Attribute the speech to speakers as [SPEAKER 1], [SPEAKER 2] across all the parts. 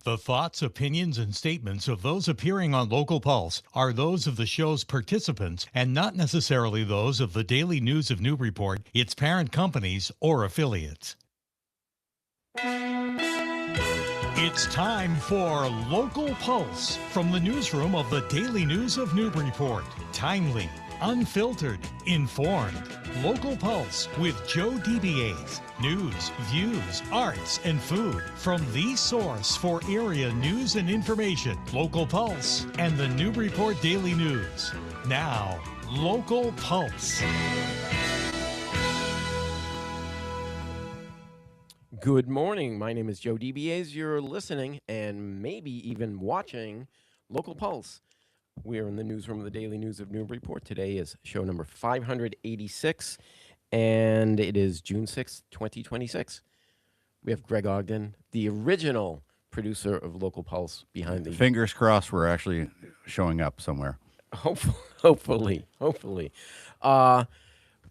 [SPEAKER 1] The thoughts, opinions, and statements of those appearing on Local Pulse are those of the show's participants and not necessarily those of the Daily News of Newburyport, its parent companies, or affiliates. It's time for Local Pulse from the newsroom of the Daily News of Newburyport. Timely, unfiltered, informed. Local Pulse with Joe DiBiase. News, views, arts, and food from the source for area news and information. Local Pulse and the Newburyport Daily News. Now, Local Pulse.
[SPEAKER 2] Good morning. My name is Joe DiBiase. You're listening and maybe even watching Local Pulse. We're in the newsroom of the Daily News of Newburyport. Today is show number 586, and it is June 6th, 2026. We have Greg Ogden, the original producer of Local Pulse, behind the...
[SPEAKER 3] Fingers crossed we're actually showing up somewhere.
[SPEAKER 2] Hopefully.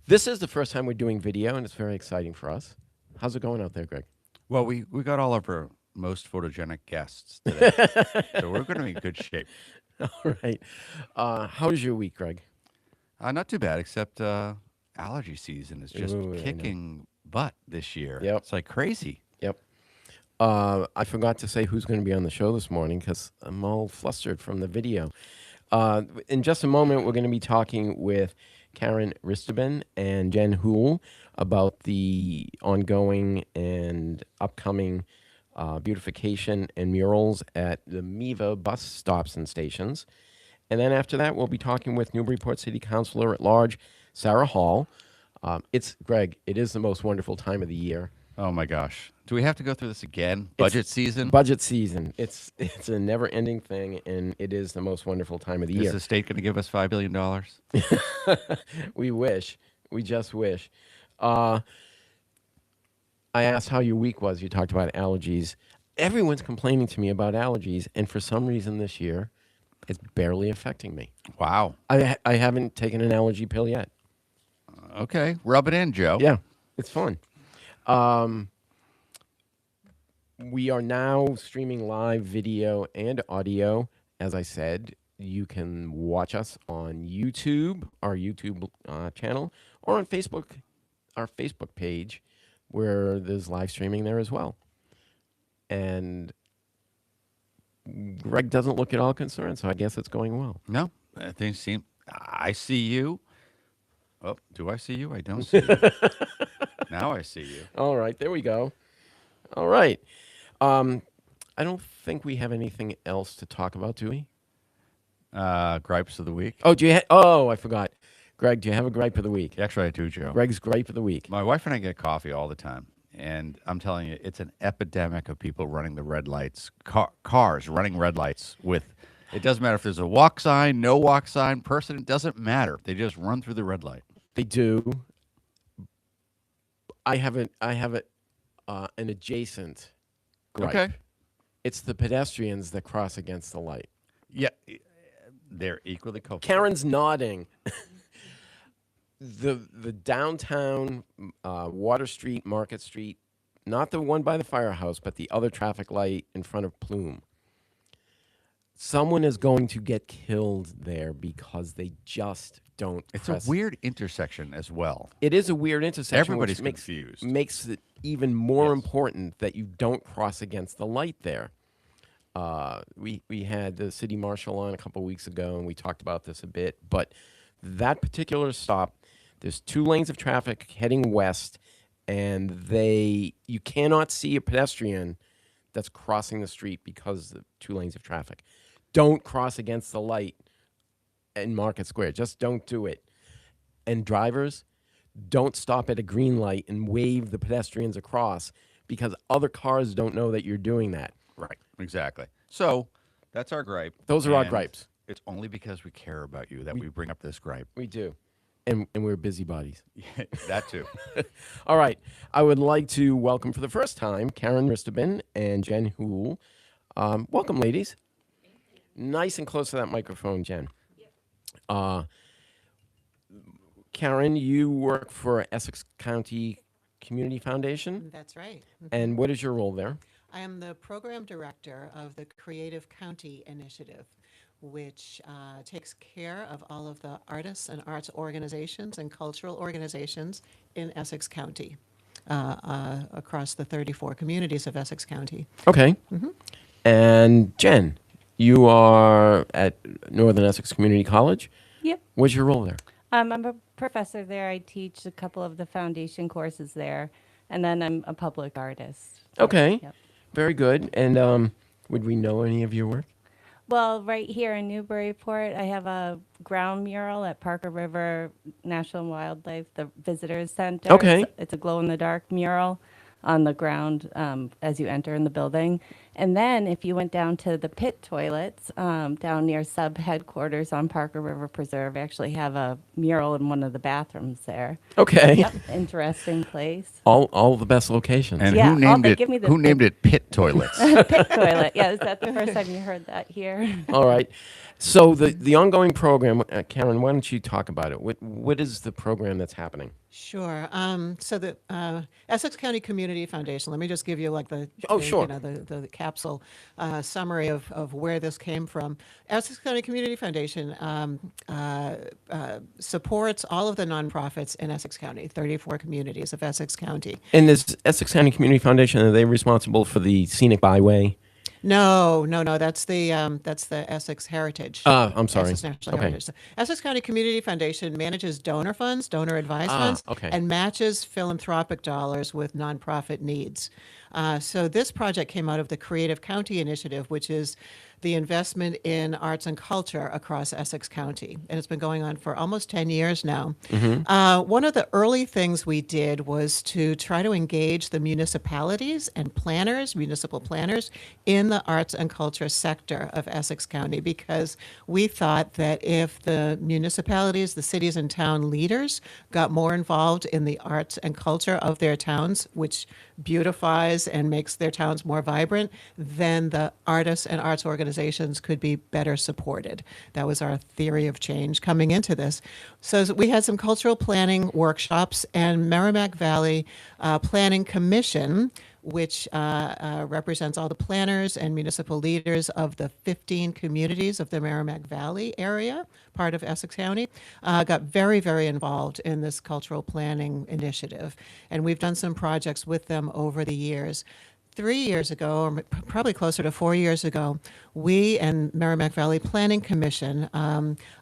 [SPEAKER 2] This is the first time we're doing video, and it's very exciting for us. How's it going out there, Greg?
[SPEAKER 3] Well, we got all of our most photogenic guests today, so we're going to be in good shape.
[SPEAKER 2] All right. How's your week, Greg?
[SPEAKER 3] Not too bad, except allergy season is just kicking butt this year.
[SPEAKER 2] Yep.
[SPEAKER 3] It's like crazy.
[SPEAKER 2] Yep. I forgot to say who's going to be on the show this morning because I'm all flustered from the video. In just a moment, we're going to be talking with Karen Risteben and Jen Hool about the ongoing and upcoming beautification and murals at the MEVA bus stops and stations. And then after that, we'll be talking with Newburyport City Councilor at Large, Sarah Hall. Greg, it is the most wonderful time of the year.
[SPEAKER 3] Oh, my gosh. Do we have to go through this again? Budget season?
[SPEAKER 2] Budget season. It's a never-ending thing, and it is the most wonderful time of the year.
[SPEAKER 3] Is the state going to give us $5 billion?
[SPEAKER 2] We wish. We just wish. I asked how your week was. You talked about allergies. Everyone's complaining to me about allergies, and for some reason this year, it's barely affecting me.
[SPEAKER 3] Wow.
[SPEAKER 2] I haven't taken an allergy pill yet.
[SPEAKER 3] Okay. Rub it in, Joe.
[SPEAKER 2] Yeah, it's fun. We are now streaming live video and audio. As I said, you can watch us on YouTube, our YouTube channel, or on Facebook, our Facebook page, where there's live streaming there as well. And Greg doesn't look at all concerned, so I guess it's going well.
[SPEAKER 3] No, things seem... I see you. Oh, do I see you? I don't see you. Now I see you.
[SPEAKER 2] All right, there we go. All right. I don't think we have anything else to talk about, do we?
[SPEAKER 3] Gripes of the week.
[SPEAKER 2] Oh, I forgot. Greg, do you have a gripe of the week?
[SPEAKER 3] Actually, I do, Joe.
[SPEAKER 2] Greg's gripe of the week.
[SPEAKER 3] My wife and I get coffee all the time, and I'm telling you, it's an epidemic of people running the red lights, cars running red lights with, it doesn't matter if there's a walk sign, no walk sign, person, it doesn't matter. They just run through the red light.
[SPEAKER 2] They do. I have an adjacent gripe.
[SPEAKER 3] Okay.
[SPEAKER 2] It's the pedestrians that cross against the light.
[SPEAKER 3] Yeah, they're equally culpable.
[SPEAKER 2] Karen's nodding. The downtown Water Street, Market Street, not the one by the firehouse, but the other traffic light in front of Plume. Someone is going to get killed there because they just don't
[SPEAKER 3] It's
[SPEAKER 2] press.
[SPEAKER 3] a weird intersection as well.
[SPEAKER 2] It is a weird intersection.
[SPEAKER 3] Everybody's
[SPEAKER 2] which
[SPEAKER 3] confused.
[SPEAKER 2] Makes it even more
[SPEAKER 3] Yes.
[SPEAKER 2] important that you don't cross against the light there. We had the city marshal on a couple weeks ago, and we talked about this a bit. But that particular stop, there's 2 lanes of traffic heading west, and you cannot see a pedestrian that's crossing the street because of 2 lanes of traffic. Don't cross against the light in Market Square. Just don't do it. And drivers, don't stop at a green light and wave the pedestrians across because other cars don't know that you're doing that.
[SPEAKER 3] Right, exactly. So that's our gripe.
[SPEAKER 2] Those are our
[SPEAKER 3] and
[SPEAKER 2] gripes.
[SPEAKER 3] It's only because we care about you that we bring up this gripe.
[SPEAKER 2] We do. And we're busybodies.
[SPEAKER 3] That too.
[SPEAKER 2] All right. I would like to welcome for the first time Karen Risteben and Jen Hool. Welcome, ladies. Nice and close to that microphone, Jen. Karen, you work for Essex County Community Foundation.
[SPEAKER 4] That's right.
[SPEAKER 2] And what is your role there?
[SPEAKER 4] I am the program director of the Creative County Initiative, which takes care of all of the artists and arts organizations and cultural organizations in Essex County, across the 34 communities of Essex County.
[SPEAKER 2] Okay. And Jen, you are at Northern Essex Community College.
[SPEAKER 5] Yep.
[SPEAKER 2] What's your role there?
[SPEAKER 5] I'm a professor there. I teach a couple of the foundation courses there, and then I'm a public artist.
[SPEAKER 2] Okay.
[SPEAKER 5] Yep.
[SPEAKER 2] Very good. And would we know any of your work?
[SPEAKER 5] Well, right here in Newburyport, I have a ground mural at Parker River National Wildlife, the Visitors Center.
[SPEAKER 2] Okay.
[SPEAKER 5] It's a glow-in-the-dark mural on the ground as you enter in the building. And then if you went down to the pit toilets down near sub-headquarters on Parker River Preserve, I actually have a mural in one of the bathrooms there.
[SPEAKER 2] Okay.
[SPEAKER 5] Yep, interesting place.
[SPEAKER 2] All the best locations.
[SPEAKER 3] And
[SPEAKER 5] Yeah,
[SPEAKER 3] who named
[SPEAKER 5] they
[SPEAKER 3] it?
[SPEAKER 5] give me the
[SPEAKER 3] Who named
[SPEAKER 5] big-
[SPEAKER 3] it pit toilets?
[SPEAKER 5] Pit toilet. Yeah, is that the first time you heard that here?
[SPEAKER 2] All right. So the ongoing program, Karen, why don't you talk about it? What is the program that's happening?
[SPEAKER 4] Sure. So the Essex County Community Foundation. Let me just give you like
[SPEAKER 2] Oh, sure.
[SPEAKER 4] the capsule summary of where this came from. Essex County Community Foundation supports all of the nonprofits in Essex County, 34 communities of Essex County.
[SPEAKER 2] And this Essex County Community Foundation, are they responsible for the scenic byway?
[SPEAKER 4] No. That's the Essex Heritage.
[SPEAKER 2] I'm sorry.
[SPEAKER 4] Essex National
[SPEAKER 2] Okay.
[SPEAKER 4] Heritage. The Essex County Community Foundation manages donor funds, donor advised funds,
[SPEAKER 2] okay.
[SPEAKER 4] and matches philanthropic dollars with nonprofit needs. So this project came out of the Creative County Initiative, which is the investment in arts and culture across Essex County. And it's been going on for almost 10 years now. One of the early things we did was to try to engage the municipalities and planners, municipal planners, in the arts and culture sector of Essex County, because we thought that if the municipalities, the cities and town leaders got more involved in the arts and culture of their towns, which beautifies and makes their towns more vibrant, then the artists and arts organizations could be better supported. That was our theory of change coming into this. So we had some cultural planning workshops, and Merrimack Valley Planning Commission, which represents all the planners and municipal leaders of the 15 communities of the Merrimack Valley area, part of Essex County, got very, very involved in this cultural planning initiative. And we've done some projects with them over the years. 3 years ago, or probably closer to 4 years ago, we and Merrimack Valley Planning Commission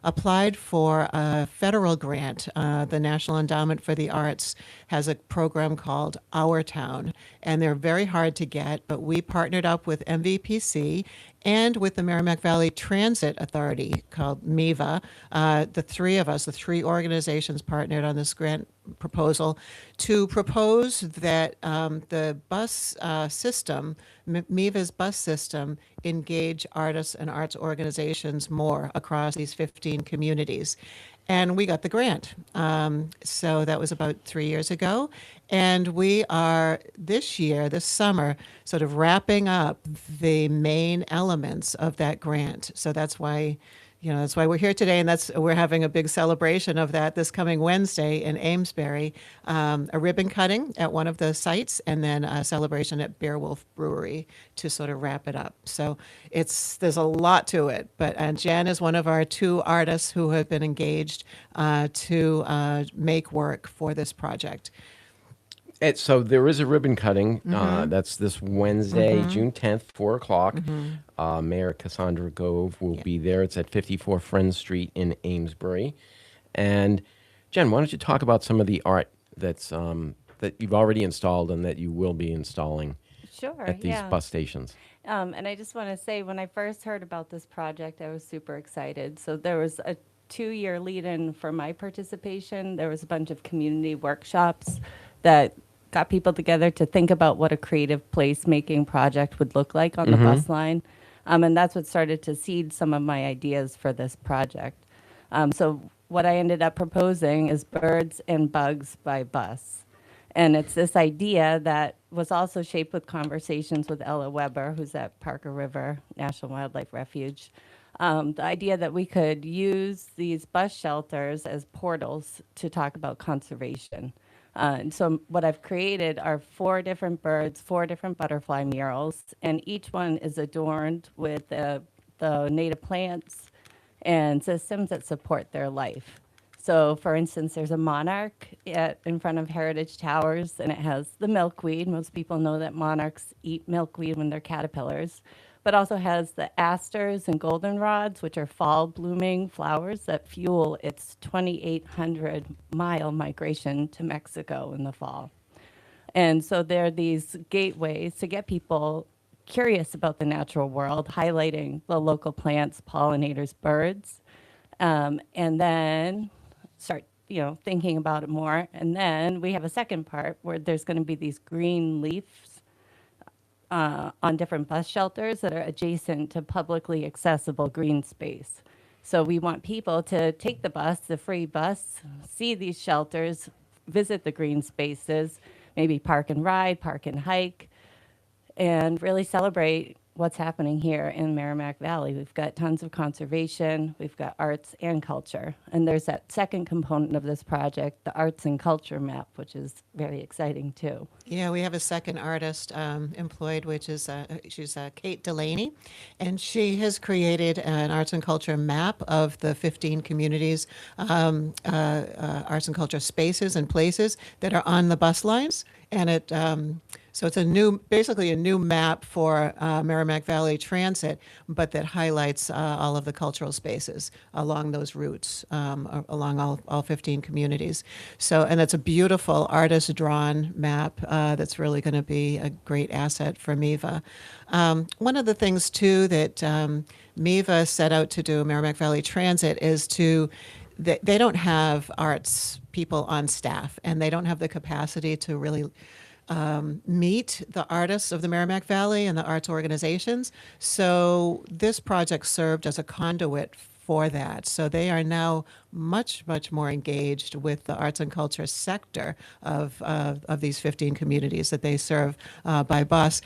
[SPEAKER 4] applied for a federal grant. The National Endowment for the Arts has a program called Our Town, and they're very hard to get, but we partnered up with MVPC and with the Merrimack Valley Transit Authority called MEVA. The three of us, the three organizations partnered on this grant proposal to propose that the bus system, MEVA's bus system, engage artists and arts organizations more across these 15 communities. And we got the grant. So that was about 3 years ago. And we are this year, this summer, sort of wrapping up the main elements of that grant. So that's why, that's why we're here today, and we're having a big celebration of that this coming Wednesday in Amesbury, a ribbon cutting at one of the sites, and then a celebration at Beowulf Brewery to sort of wrap it up. So there's a lot to it, but Jen is one of our two artists who have been engaged to make work for this project.
[SPEAKER 2] So there is a ribbon cutting. That's this Wednesday, June 10th, 4 o'clock. Mayor Cassandra Gove will be there. It's at 54 Friends Street in Amesbury. And Jen, why don't you talk about some of the art that you've already installed and that you will be installing
[SPEAKER 5] Sure.
[SPEAKER 2] at these
[SPEAKER 5] yeah.
[SPEAKER 2] bus stations?
[SPEAKER 5] And I just want to say, when I first heard about this project, I was super excited. So there was a 2-year lead-in for my participation. There was a bunch of community workshops that got people together to think about what a creative placemaking project would look like on the bus line. And that's what started to seed some of my ideas for this project. So what I ended up proposing is Birds and Bugs by Bus. And it's this idea that was also shaped with conversations with Ella Weber, who's at Parker River National Wildlife Refuge. The idea that we could use these bus shelters as portals to talk about conservation. And so what I've created are 4 different birds, 4 different butterfly murals, and each one is adorned with the native plants and systems that support their life. So, for instance, there's a monarch in front of Heritage Towers, and it has the milkweed. Most people know that monarchs eat milkweed when they're caterpillars, but also has the asters and goldenrods, which are fall blooming flowers that fuel its 2,800-mile migration to Mexico in the fall. And so there are these gateways to get people curious about the natural world, highlighting the local plants, pollinators, birds, and then start, thinking about it more. And then we have a second part where there's going to be these green leaves on different bus shelters that are adjacent to publicly accessible green space. So we want people to take the bus, the free bus, see these shelters, visit the green spaces, maybe park and ride, park and hike, and really celebrate what's happening here in Merrimack Valley. We've got tons of conservation, we've got arts and culture. And there's that second component of this project, the arts and culture map, which is very exciting too.
[SPEAKER 4] Yeah, we have a second artist employed, which is she's Kate Delaney, and she has created an arts and culture map of the 15 communities, arts and culture spaces and places that are on the bus lines, and it. So it's basically a new map for Merrimack Valley Transit, but that highlights all of the cultural spaces along those routes, along all 15 communities. So, and it's a beautiful artist-drawn map that's really going to be a great asset for MEVA. One of the things, too, that MEVA set out to do, Merrimack Valley Transit, is they don't have arts people on staff, and they don't have the capacity to really meet the artists of the Merrimack Valley and the arts organizations. So this project served as a conduit for that. So they are now much, much more engaged with the arts and culture sector of these 15 communities that they serve by bus.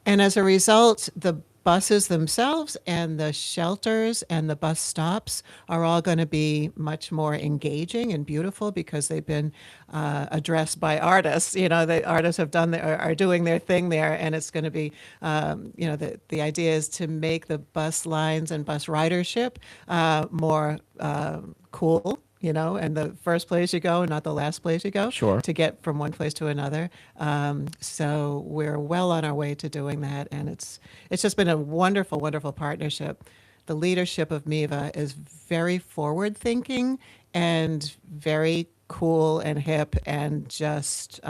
[SPEAKER 4] And as a result, the buses themselves and the shelters and the bus stops are all going to be much more engaging and beautiful because they've been addressed by artists. The artists are doing their thing there, and it's going to be, the idea is to make the bus lines and bus ridership more cool. And the first place you go, not the last place you go,
[SPEAKER 2] Sure.
[SPEAKER 4] to get from one place to another. So we're well on our way to doing that, and it's just been a wonderful, wonderful partnership. The leadership of MEVA is very forward-thinking and very cool and hip, and just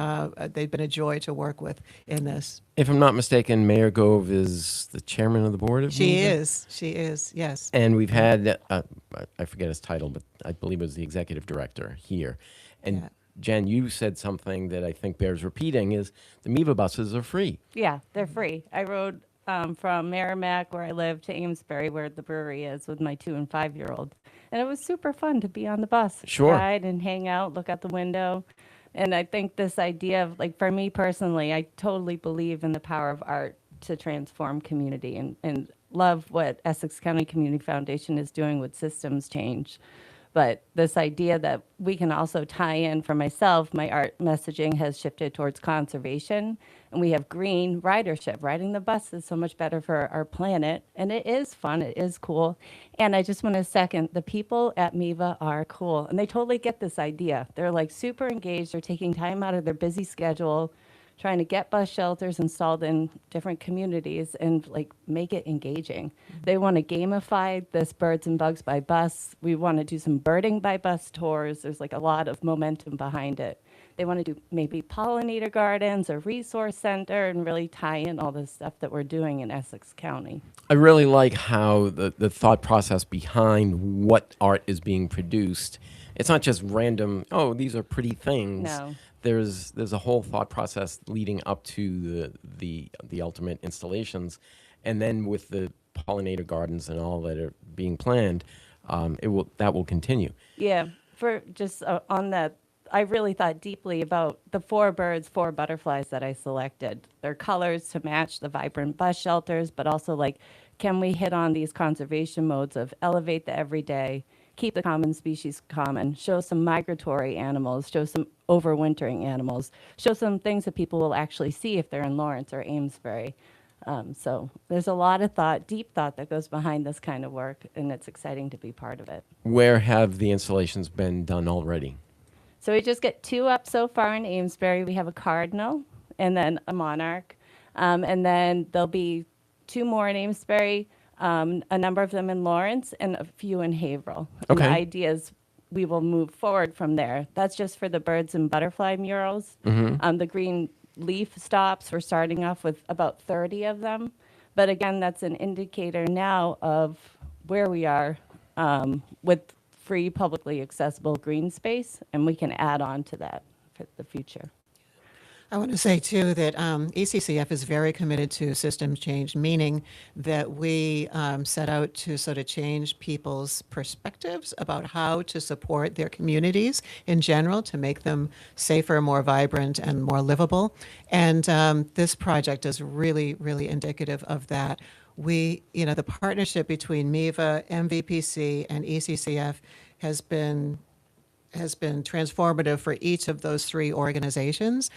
[SPEAKER 4] they've been a joy to work with in this.
[SPEAKER 2] If I'm not mistaken, Mayor Gove is the chairman of the board of
[SPEAKER 4] She
[SPEAKER 2] MEVA?
[SPEAKER 4] is, yes.
[SPEAKER 2] And we've had, I forget his title, but I believe it was the executive director here. And
[SPEAKER 4] Yeah.
[SPEAKER 2] Jen, you said something that I think bears repeating is the MEVA buses are free.
[SPEAKER 5] Yeah, they're free. I rode from Merrimack, where I live, to Amesbury, where the brewery is, with my 2- and 5-year-old. And it was super fun to be on the bus,
[SPEAKER 2] Sure.
[SPEAKER 5] ride and hang out, look out the window. And I think this idea of, for me personally, I totally believe in the power of art to transform community, and love what Essex County Community Foundation is doing with systems change. But this idea that we can also tie in, for myself, my art messaging has shifted towards conservation, and we have green ridership. Riding the bus is so much better for our planet, and it is fun, it is cool. And I just want to second, the people at MEVA are cool, and they totally get this idea. They're super engaged, they're taking time out of their busy schedule, trying to get bus shelters installed in different communities and make it engaging. They want to gamify this Birds and Bugs by Bus. We want to do some birding by bus tours. There's a lot of momentum behind it. They want to do maybe pollinator gardens or resource center and really tie in all this stuff that we're doing in Essex County.
[SPEAKER 2] I really like how the thought process behind what art is being produced. It's not just random, oh, these are pretty things.
[SPEAKER 5] No.
[SPEAKER 2] There's a whole thought process leading up to the ultimate installations, and then with the pollinator gardens and all that are being planned, that will continue.
[SPEAKER 5] Yeah, for just on that, I really thought deeply about the 4 birds, 4 butterflies that I selected. Their colors to match the vibrant bus shelters, but also can we hit on these conservation modes of elevate the everyday, keep the common species common, show some migratory animals, show some overwintering animals, show some things that people will actually see if they're in Lawrence or Amesbury. So there's a lot of thought, deep thought that goes behind this kind of work, and it's exciting to be part of it.
[SPEAKER 2] Where have the installations been done already?
[SPEAKER 5] So we just get 2 up so far in Amesbury. We have a cardinal and then a monarch. And then there'll be 2 more in Amesbury, a number of them in Lawrence, and a few in Haverhill. And the
[SPEAKER 2] Okay.
[SPEAKER 5] idea is we will move forward from there. That's just for the birds and butterfly murals. The green leaf stops, we're starting off with about 30 of them. But again, that's an indicator now of where we are with free, publicly accessible green space, and we can add on to that for the future.
[SPEAKER 4] I want to say, too, that ECCF is very committed to systems change, meaning that we set out to sort of change people's perspectives about how to support their communities in general to make them safer, more vibrant, and more livable. And this project is really, really indicative of that. The partnership between MEVA, MVPC, and ECCF has been transformative for each of those 3 organizations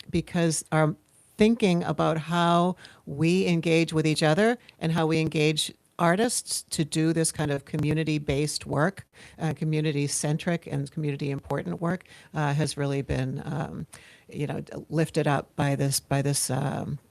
[SPEAKER 4] because our thinking about how we engage with each other and how we engage artists to do this kind of community-based work, community-centric and community-important work has really been lifted up by this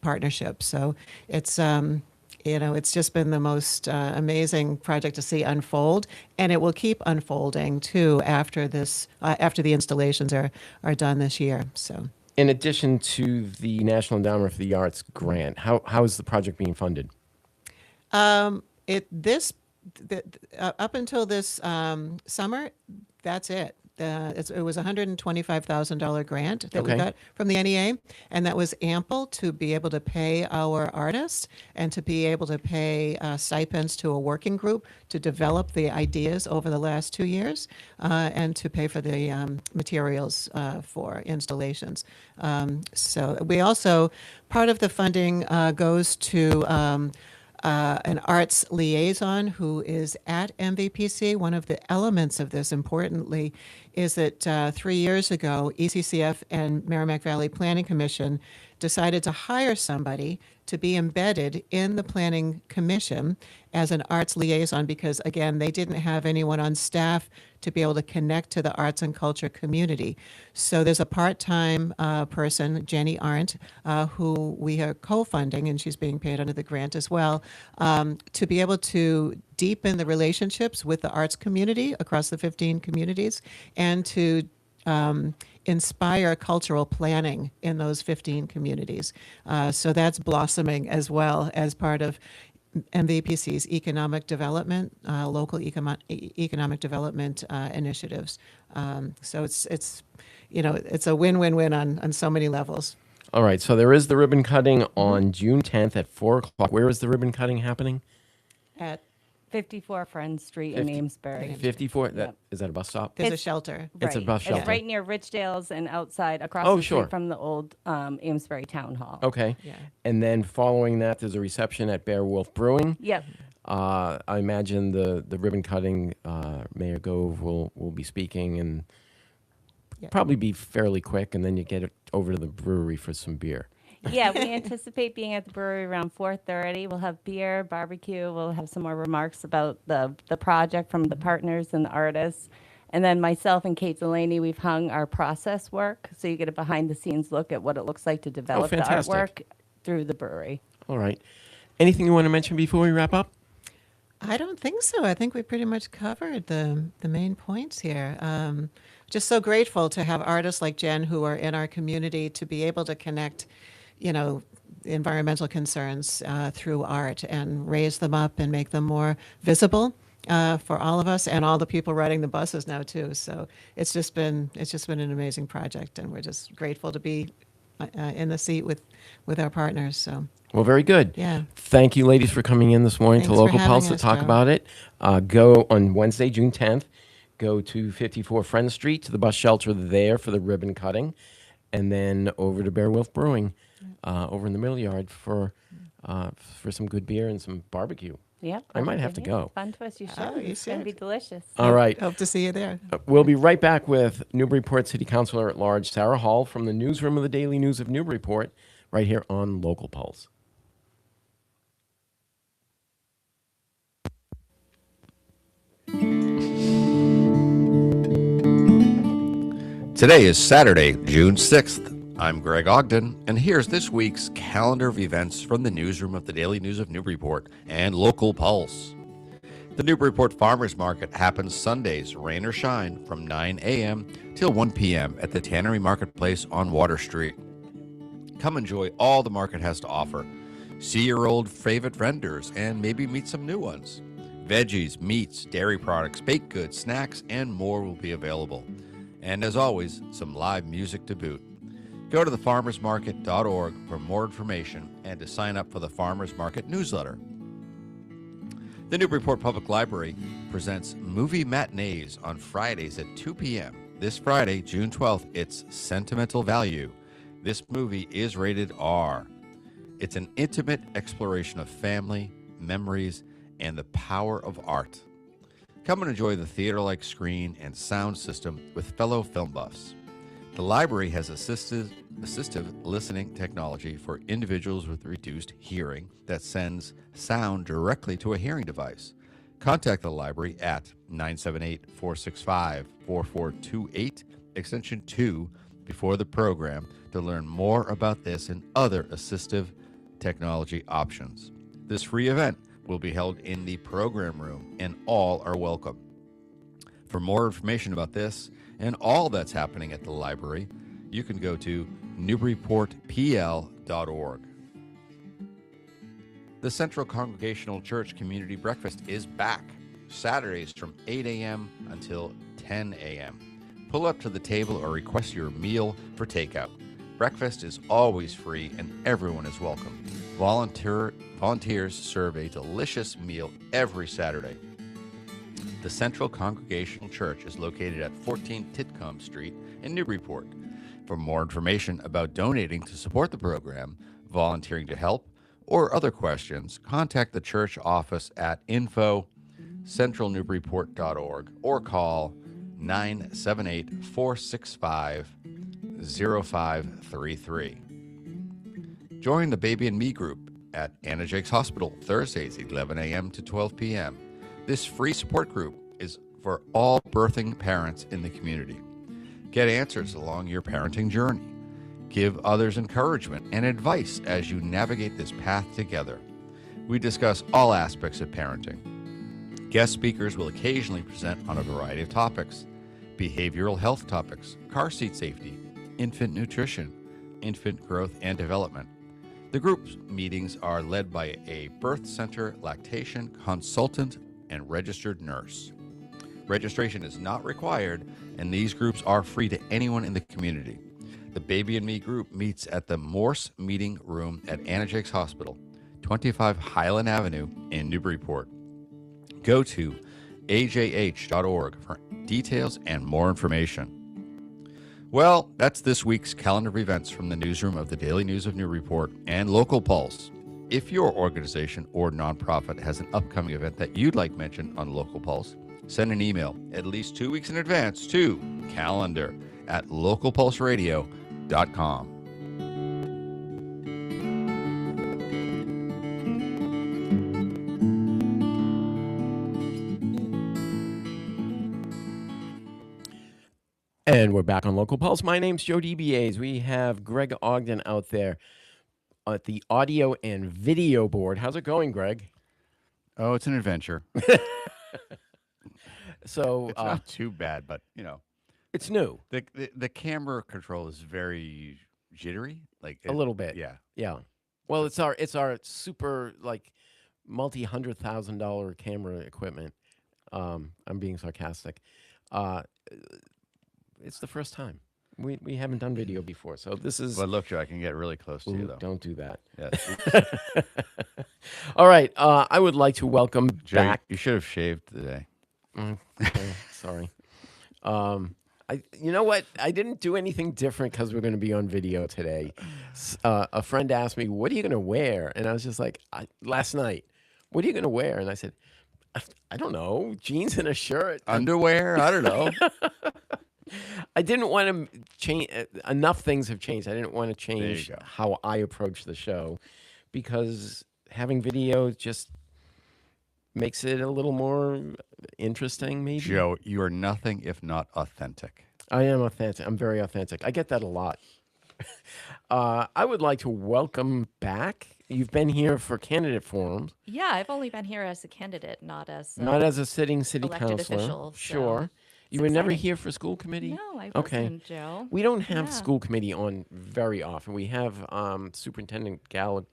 [SPEAKER 4] partnership. So it's just been the most amazing project to see unfold, and it will keep unfolding too after the installations are done this year. So,
[SPEAKER 2] In addition to the National Endowment for the Arts grant, how is the project being funded?
[SPEAKER 4] up until this summer, that's it. It was a $125,000 grant that we
[SPEAKER 2] Okay.
[SPEAKER 4] got from the NEA, and that was ample to be able to pay our artists and to be able to pay stipends to a working group to develop the ideas over the last 2 years, and to pay for the materials for installations. So we also, part of the funding goes to an arts liaison who is at MVPC. One of the elements of this, importantly, is that 3 years ago, ECCF and Merrimack Valley Planning Commission decided to hire somebody to be embedded in the Planning Commission as an arts liaison because, again, they didn't have anyone on staff to be able to connect to the arts and culture community. So there's a part-time person, Jenny Arndt, who we are co-funding, and she's being paid under the grant as well, to be able to deepen the relationships with the arts community across the 15 communities and to inspire cultural planning in those 15 communities. So that's blossoming as well as part of MVPC's economic development, local economic development initiatives. So it's a win-win-win on so many levels.
[SPEAKER 2] All right, so there is the ribbon cutting on June 10th at 4 o'clock. Where is the ribbon cutting happening?
[SPEAKER 4] At
[SPEAKER 5] 54 Friends Street in
[SPEAKER 2] 50
[SPEAKER 5] Amesbury.
[SPEAKER 2] 54?
[SPEAKER 5] Yep.
[SPEAKER 2] Is that a bus stop?
[SPEAKER 4] there's a
[SPEAKER 5] It's-
[SPEAKER 4] shelter.
[SPEAKER 2] It's a bus shelter.
[SPEAKER 5] It's right near Richdale's and outside, across
[SPEAKER 2] Oh,
[SPEAKER 5] the
[SPEAKER 2] sure.
[SPEAKER 5] street from the old Amesbury Town Hall.
[SPEAKER 2] Okay.
[SPEAKER 4] Yeah.
[SPEAKER 2] And then following that, there's a reception at Beowulf Brewing.
[SPEAKER 5] Yep.
[SPEAKER 2] I imagine the ribbon cutting, Mayor Gove will be speaking and
[SPEAKER 4] Yeah.
[SPEAKER 2] probably be fairly quick, and then you get it over to the brewery for some beer.
[SPEAKER 5] Yeah, we anticipate being at the brewery around 4:30. We'll have beer, barbecue. We'll have some more remarks about the project from the partners and the artists. And then myself and Kate Delaney, we've hung our process work, so you get a behind-the-scenes look at what it looks like to develop the
[SPEAKER 2] fantastic.
[SPEAKER 5] artwork through the brewery.
[SPEAKER 2] All right. Anything you want to mention before we wrap up?
[SPEAKER 4] I don't think so. I think we pretty much covered the main points here. Just so grateful to have artists like Jen who are in our community to be able to connect, environmental concerns through art and raise them up and make them more visible for all of us and all the people riding the buses now too. So it's just been an amazing project, and we're just grateful to be in the seat with our partners. So
[SPEAKER 2] Well, very good.
[SPEAKER 4] yeah.
[SPEAKER 2] Thank you, ladies, for coming in this morning
[SPEAKER 4] Thanks
[SPEAKER 2] to
[SPEAKER 4] for
[SPEAKER 2] Local
[SPEAKER 4] having
[SPEAKER 2] Pulse to
[SPEAKER 4] us,
[SPEAKER 2] talk
[SPEAKER 4] Joe.
[SPEAKER 2] about it. Go on Wednesday, June 10th. Go to 54 Friend Street to the bus shelter there for the ribbon cutting, and then over to Beowulf Brewing over in the middle yard for some good beer and some barbecue.
[SPEAKER 5] Yep.
[SPEAKER 2] I might
[SPEAKER 5] that's
[SPEAKER 2] have
[SPEAKER 5] good
[SPEAKER 2] to
[SPEAKER 5] news.
[SPEAKER 2] go.
[SPEAKER 5] Fun twist. You should.
[SPEAKER 4] Oh, you
[SPEAKER 5] It's going to be
[SPEAKER 4] should.
[SPEAKER 5] delicious.
[SPEAKER 2] All right.
[SPEAKER 4] Hope to see you there.
[SPEAKER 2] We'll be right back with Newburyport City Councilor at Large Sarah Hall from the newsroom of the Daily News of Newburyport right here on Local Pulse.
[SPEAKER 3] Today is Saturday, June 6th. I'm Greg Ogden, and here's this week's calendar of events from the newsroom of the Daily News of Newburyport and Local Pulse. The Newburyport Farmers Market happens Sundays, rain or shine, from 9 a.m. till 1 p.m. at the Tannery Marketplace on Water Street. Come enjoy all the market has to offer. See your old favorite vendors and maybe meet some new ones. Veggies, meats, dairy products, baked goods, snacks, and more will be available. And as always, some live music to boot. Go to thefarmersmarket.org for more information and to sign up for the Farmers Market newsletter. The Newburyport Public Library presents movie matinees on Fridays at 2 p.m. This Friday, June 12th, it's Sentimental Value. This movie is rated R. It's an intimate exploration of family, memories, and the power of art. Come and enjoy the theater-like screen and sound system with fellow film buffs. The library has assistive listening technology for individuals with reduced hearing that sends sound directly to a hearing device. Contact the library at 978-465-4428, extension 2, before the program to learn more about this and other assistive technology options. This free event will be held in the program room, and all are welcome. For more information about this and all that's happening at the library, you can go to newburyportpl.org. The Central Congregational Church Community Breakfast is back, Saturdays from 8 a.m. until 10 a.m. Pull up to the table or request your meal for takeout. Breakfast is always free and everyone is welcome. Volunteers serve a delicious meal every Saturday. The Central Congregational Church is located at 14 Titcomb Street in Newburyport. For more information about donating to support the program, volunteering to help, or other questions, contact the church office at info@centralnewburyport.org or call 978-465-0533. Join the Baby and Me group at Anna Jake's Hospital Thursdays 11 a.m. to 12 p.m. This free support group is for all birthing parents in the community. Get answers along your parenting journey. Give others encouragement and advice as you navigate this path together. We discuss all aspects of parenting. Guest speakers will occasionally present on a variety of topics: behavioral health topics, car seat safety, infant nutrition, infant growth and development. The group's meetings are led by a birth center lactation consultant and registered nurse. Registration is not required, and these groups are free to anyone in the community. The Baby and Me group meets at the Morse Meeting Room at Anna Jake's Hospital, 25 Highland Avenue in Newburyport. Go to ajh.org for details and more information. Well, that's this week's calendar of events from the newsroom of the Daily News of Newburyport and Local Pulse. If your organization or nonprofit has an upcoming event that you'd like mentioned on Local Pulse, send an email at least 2 weeks in advance to calendar@localpulseradio.com.
[SPEAKER 2] And we're back on Local Pulse. My name's Joe DBAs. We have Greg Ogden out there at the audio and video board. How's it going, Greg?
[SPEAKER 3] Oh, it's an adventure.
[SPEAKER 2] So
[SPEAKER 3] It's not too bad, but you know,
[SPEAKER 2] it's new.
[SPEAKER 3] the camera control is very jittery, like
[SPEAKER 2] A little bit.
[SPEAKER 3] Yeah.
[SPEAKER 2] Yeah. Well, it's our super like multi-$100,000 camera equipment. I'm being sarcastic. It's the first time. We haven't done video before, so this is.
[SPEAKER 3] But look, Joe, I can get really close to you
[SPEAKER 2] Ooh,
[SPEAKER 3] though.
[SPEAKER 2] don't do that.
[SPEAKER 3] Yes.
[SPEAKER 2] All right. I would like to welcome
[SPEAKER 3] Joe,
[SPEAKER 2] back.
[SPEAKER 3] you should have shaved today.
[SPEAKER 2] Okay, sorry. You know what? I didn't do anything different because we're going to be on video today. A friend asked me, "What are you going to wear?" And I was just like, last night, what are you going to wear? And I said, I don't know, jeans and a shirt.
[SPEAKER 3] Underwear? I don't know.
[SPEAKER 2] I didn't want to change. Enough things have changed. I didn't want to change
[SPEAKER 3] go.
[SPEAKER 2] how I approach the show because having video just makes it a little more interesting, maybe.
[SPEAKER 3] Joe, you are nothing if not authentic.
[SPEAKER 2] I am authentic. I'm very authentic. I get that a lot. I would like to welcome back. You've been here for candidate forums,
[SPEAKER 6] Yeah, I've only been here as a candidate, not as
[SPEAKER 2] not as a sitting city
[SPEAKER 6] elected
[SPEAKER 2] councilor.
[SPEAKER 6] official, so
[SPEAKER 2] Sure. You
[SPEAKER 6] it's
[SPEAKER 2] were never
[SPEAKER 6] exciting.
[SPEAKER 2] here for school committee?
[SPEAKER 6] No, I
[SPEAKER 2] Okay.
[SPEAKER 6] wasn't, Joe.
[SPEAKER 2] We don't have
[SPEAKER 6] Yeah.
[SPEAKER 2] school committee on very often. We have Superintendent Gallagher.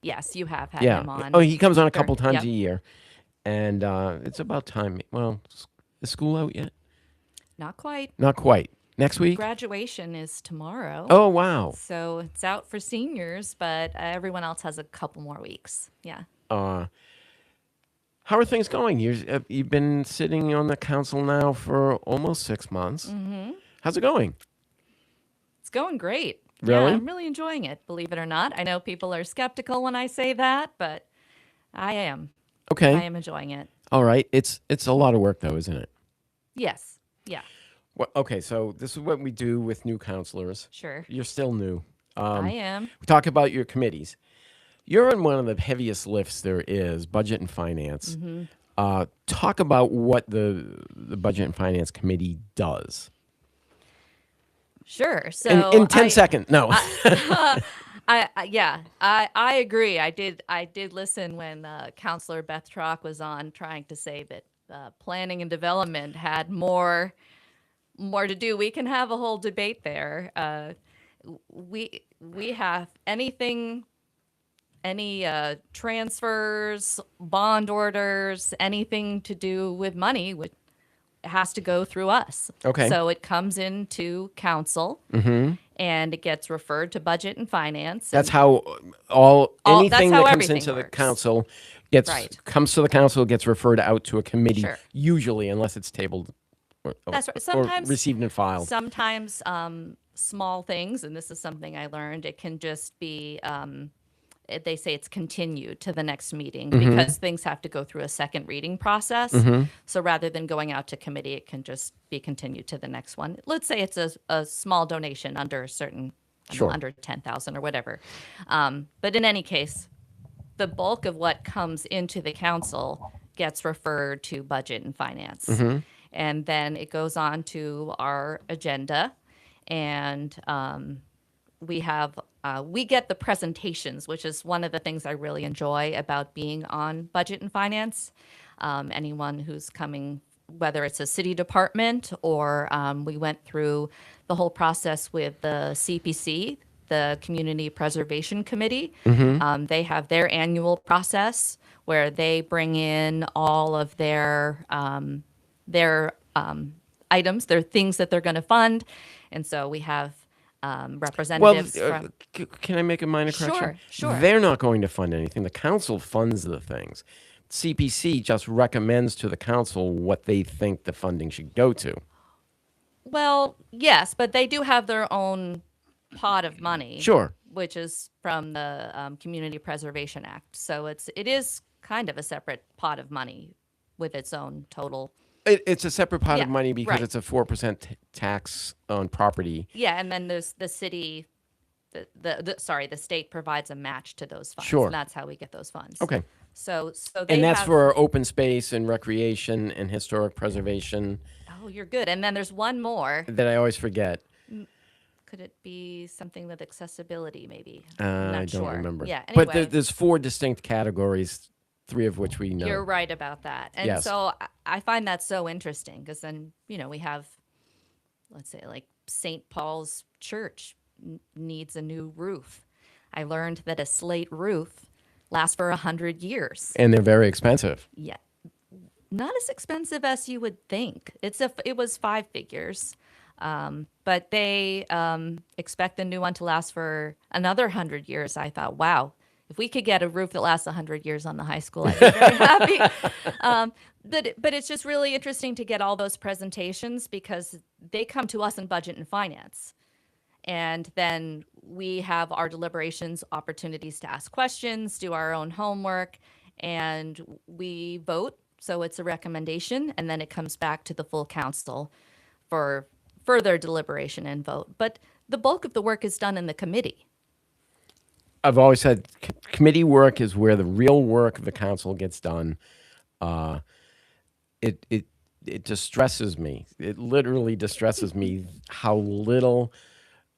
[SPEAKER 6] Yes, you have had
[SPEAKER 2] Yeah.
[SPEAKER 6] him on.
[SPEAKER 2] Oh, he comes on a
[SPEAKER 6] Sure.
[SPEAKER 2] couple times
[SPEAKER 6] Yep.
[SPEAKER 2] a year. And it's about time. Well, is school out yet?
[SPEAKER 6] Not quite.
[SPEAKER 2] Not quite. Next week?
[SPEAKER 6] Graduation is tomorrow.
[SPEAKER 2] Oh, wow.
[SPEAKER 6] So it's out for seniors, but everyone else has a couple more weeks. Yeah.
[SPEAKER 2] How are things going? You've been sitting on the council now for almost 6 months. Mm-hmm. How's it going?
[SPEAKER 6] It's going great.
[SPEAKER 2] Really?
[SPEAKER 6] Yeah, I'm really enjoying it, believe it or not. I know people are skeptical when I say that, but I am.
[SPEAKER 2] Okay.
[SPEAKER 6] I am enjoying it.
[SPEAKER 2] All right. It's a lot of work, though, isn't it?
[SPEAKER 6] Yes. Yeah.
[SPEAKER 2] Well, okay, so this is what we do with new counselors.
[SPEAKER 6] Sure.
[SPEAKER 2] You're still new.
[SPEAKER 6] I am.
[SPEAKER 2] We talk about your committees. You're in one of the heaviest lifts there is, budget and finance. Talk about what the budget and finance committee does.
[SPEAKER 6] Sure. So
[SPEAKER 2] In 10 seconds. No.
[SPEAKER 6] I agree. I did listen when Counselor Beth Trock was on, trying to say that planning and development had more to do. We can have a whole debate there. We have anything, any transfers, bond orders, anything to do with money, which has to go through us.
[SPEAKER 2] Okay.
[SPEAKER 6] So it comes into council, and it gets referred to budget and finance.
[SPEAKER 2] That's
[SPEAKER 6] and-
[SPEAKER 2] how anything
[SPEAKER 6] that's how
[SPEAKER 2] that comes
[SPEAKER 6] everything
[SPEAKER 2] into the
[SPEAKER 6] works.
[SPEAKER 2] council
[SPEAKER 6] Right.
[SPEAKER 2] comes to the council, gets referred out to a committee,
[SPEAKER 6] Sure.
[SPEAKER 2] usually, unless it's tabled
[SPEAKER 6] That's right.
[SPEAKER 2] or
[SPEAKER 6] Sometimes
[SPEAKER 2] received and filed.
[SPEAKER 6] Sometimes small things, and this is something I learned, it can just be, they say it's continued to the next meeting because things have to go through a second reading process. So rather than going out to committee, it can just be continued to the next one. Let's say it's a small donation under a certain, I don't know,
[SPEAKER 2] Sure.
[SPEAKER 6] under 10,000 or whatever. But in any case, the bulk of what comes into the council gets referred to budget and finance. And then it goes on to our agenda, and we get the presentations, which is one of the things I really enjoy about being on budget and finance. Anyone who's coming, whether it's a city department or we went through the whole process with the CPC, the Community Preservation Committee. They have their annual process where they bring in all of their items, their things that they're going to fund, and so we have
[SPEAKER 2] Well,
[SPEAKER 6] representatives from.
[SPEAKER 2] can I make a minor correction?
[SPEAKER 6] Sure.
[SPEAKER 2] They're not going to fund anything. The council funds the things. CPC just recommends to the council what they think the funding should go to.
[SPEAKER 6] Well, yes, but they do have their own pot of money.
[SPEAKER 2] Sure.
[SPEAKER 6] Which is from the Community Preservation Act. So it is kind of a separate pot of money with its own total.
[SPEAKER 2] It's a separate pot of
[SPEAKER 6] Yeah,
[SPEAKER 2] money because
[SPEAKER 6] right.
[SPEAKER 2] it's a 4% tax on property.
[SPEAKER 6] Yeah, and then there's the city, the state provides a match to those funds.
[SPEAKER 2] Sure.
[SPEAKER 6] And that's how we get those funds.
[SPEAKER 2] Okay.
[SPEAKER 6] So they
[SPEAKER 2] And that's
[SPEAKER 6] have,
[SPEAKER 2] for open space and recreation and historic preservation
[SPEAKER 6] Oh, you're good. And then there's one more.
[SPEAKER 2] that I always forget.
[SPEAKER 6] Could it be something with accessibility, maybe?
[SPEAKER 2] I
[SPEAKER 6] I'm not
[SPEAKER 2] don't
[SPEAKER 6] sure.
[SPEAKER 2] remember.
[SPEAKER 6] Yeah,
[SPEAKER 2] But
[SPEAKER 6] anyway.
[SPEAKER 2] there's 4 distinct categories, 3 of which we know.
[SPEAKER 6] You're right about that. And
[SPEAKER 2] Yes.
[SPEAKER 6] so I find that so interesting because then, we have, let's say, like St. Paul's Church needs a new roof. I learned that a slate roof lasts for 100 years.
[SPEAKER 2] And they're very expensive.
[SPEAKER 6] Yeah. Not as expensive as you would think. It was 5 figures. But they expect the new one to last for another 100 years. I thought, wow, if we could get a roof that lasts 100 years on the high school, I'd be very happy. But it's just really interesting to get all those presentations because they come to us in budget and finance. And then we have our deliberations, opportunities to ask questions, do our own homework. and we vote. So it's a recommendation, and then it comes back to the full council for further deliberation and vote. But the bulk of the work is done in the committee.
[SPEAKER 2] I've always said committee work is where the real work of the council gets done. It distresses me. It literally distresses me how little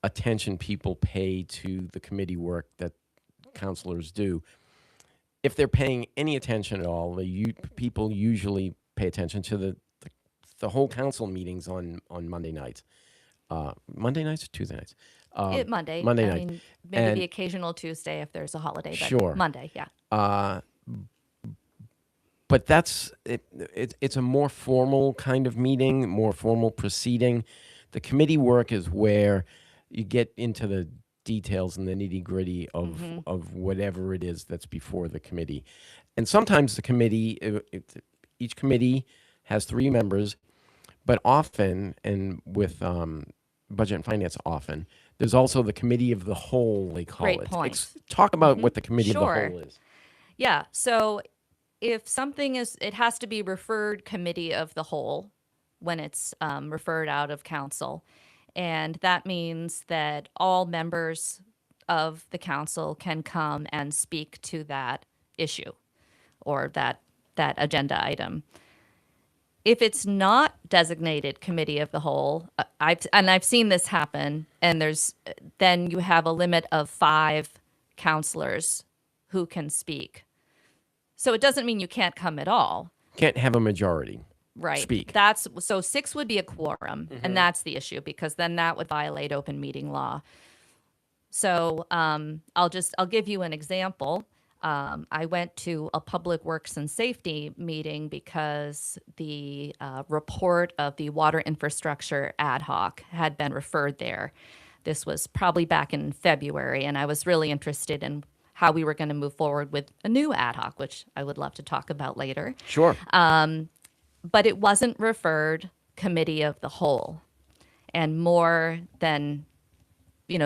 [SPEAKER 2] attention people pay to the committee work that councilors do. If they're paying any attention at all, people usually pay attention to the whole council meetings on Monday nights. Monday nights or Tuesday nights?
[SPEAKER 6] Monday.
[SPEAKER 2] Monday
[SPEAKER 6] I
[SPEAKER 2] night.
[SPEAKER 6] mean, maybe
[SPEAKER 2] And-
[SPEAKER 6] the occasional Tuesday if there's a holiday. But
[SPEAKER 2] Sure.
[SPEAKER 6] Monday, yeah.
[SPEAKER 2] But that's it's a more formal kind of meeting, more formal proceeding. The committee work is where you get into the details and the nitty gritty of whatever it is that's before the committee. And sometimes the committee, each committee has 3 members, but often, and with budget and finance often, there's also the committee of the whole, they call
[SPEAKER 6] Great
[SPEAKER 2] it.
[SPEAKER 6] point.
[SPEAKER 2] Talk about what the committee
[SPEAKER 6] Sure.
[SPEAKER 2] of the whole is.
[SPEAKER 6] Yeah. So if something it has to be referred committee of the whole when it's referred out of council. And that means that all members of the council can come and speak to that issue or that agenda item. If it's not designated committee of the whole, I've seen this happen, and then you have a limit of 5 counselors who can speak. So it doesn't mean you can't come at all,
[SPEAKER 2] Can't have a majority.
[SPEAKER 6] right?
[SPEAKER 2] Speak.
[SPEAKER 6] So 6 would be a quorum, and that's the issue because then that would violate open meeting law. So I'll give you an example. I went to a public works and safety meeting because the report of the water infrastructure ad hoc had been referred there. This was probably back in February, and I was really interested in how we were going to move forward with a new ad hoc, which I would love to talk about later.
[SPEAKER 2] Sure.
[SPEAKER 6] But it wasn't referred committee of the whole. And more than,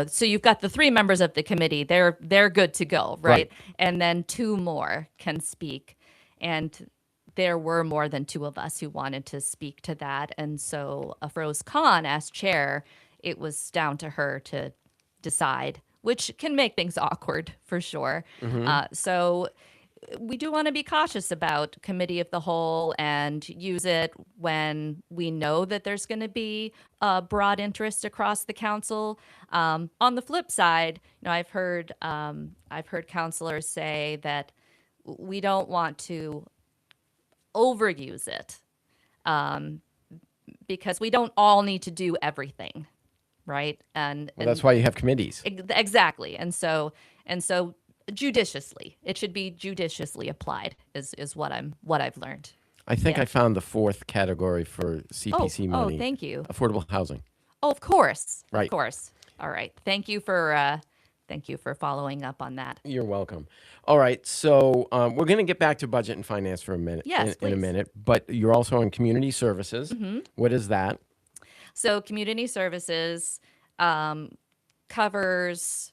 [SPEAKER 6] so you've got the 3 members of the committee, they're good to go, right? And then 2 more can speak. And there were more than 2 of us who wanted to speak to that. And so Afroz Khan, as chair, it was down to her to decide, which can make things awkward for sure. So we do want to be cautious about committee of the whole and use it when we know that there's going to be broad interest across the council. On the flip side, I've heard counselors say that we don't want to overuse it because we don't all need to do everything, right? And
[SPEAKER 2] That's why you have committees.
[SPEAKER 6] Exactly. And so judiciously, it should be judiciously applied is what I've learned.
[SPEAKER 2] I think
[SPEAKER 6] Yeah.
[SPEAKER 2] I found the 4th category for CPC money.
[SPEAKER 6] Oh, thank you.
[SPEAKER 2] Affordable housing.
[SPEAKER 6] Oh, of course.
[SPEAKER 2] Right.
[SPEAKER 6] Of course. All right. Thank you for following up on that.
[SPEAKER 2] You're welcome. All right, so we're going to get back to budget and finance for a minute.
[SPEAKER 6] Yes,
[SPEAKER 2] in a
[SPEAKER 6] please.
[SPEAKER 2] minute. But you're also on community services. What is that?
[SPEAKER 6] So community services covers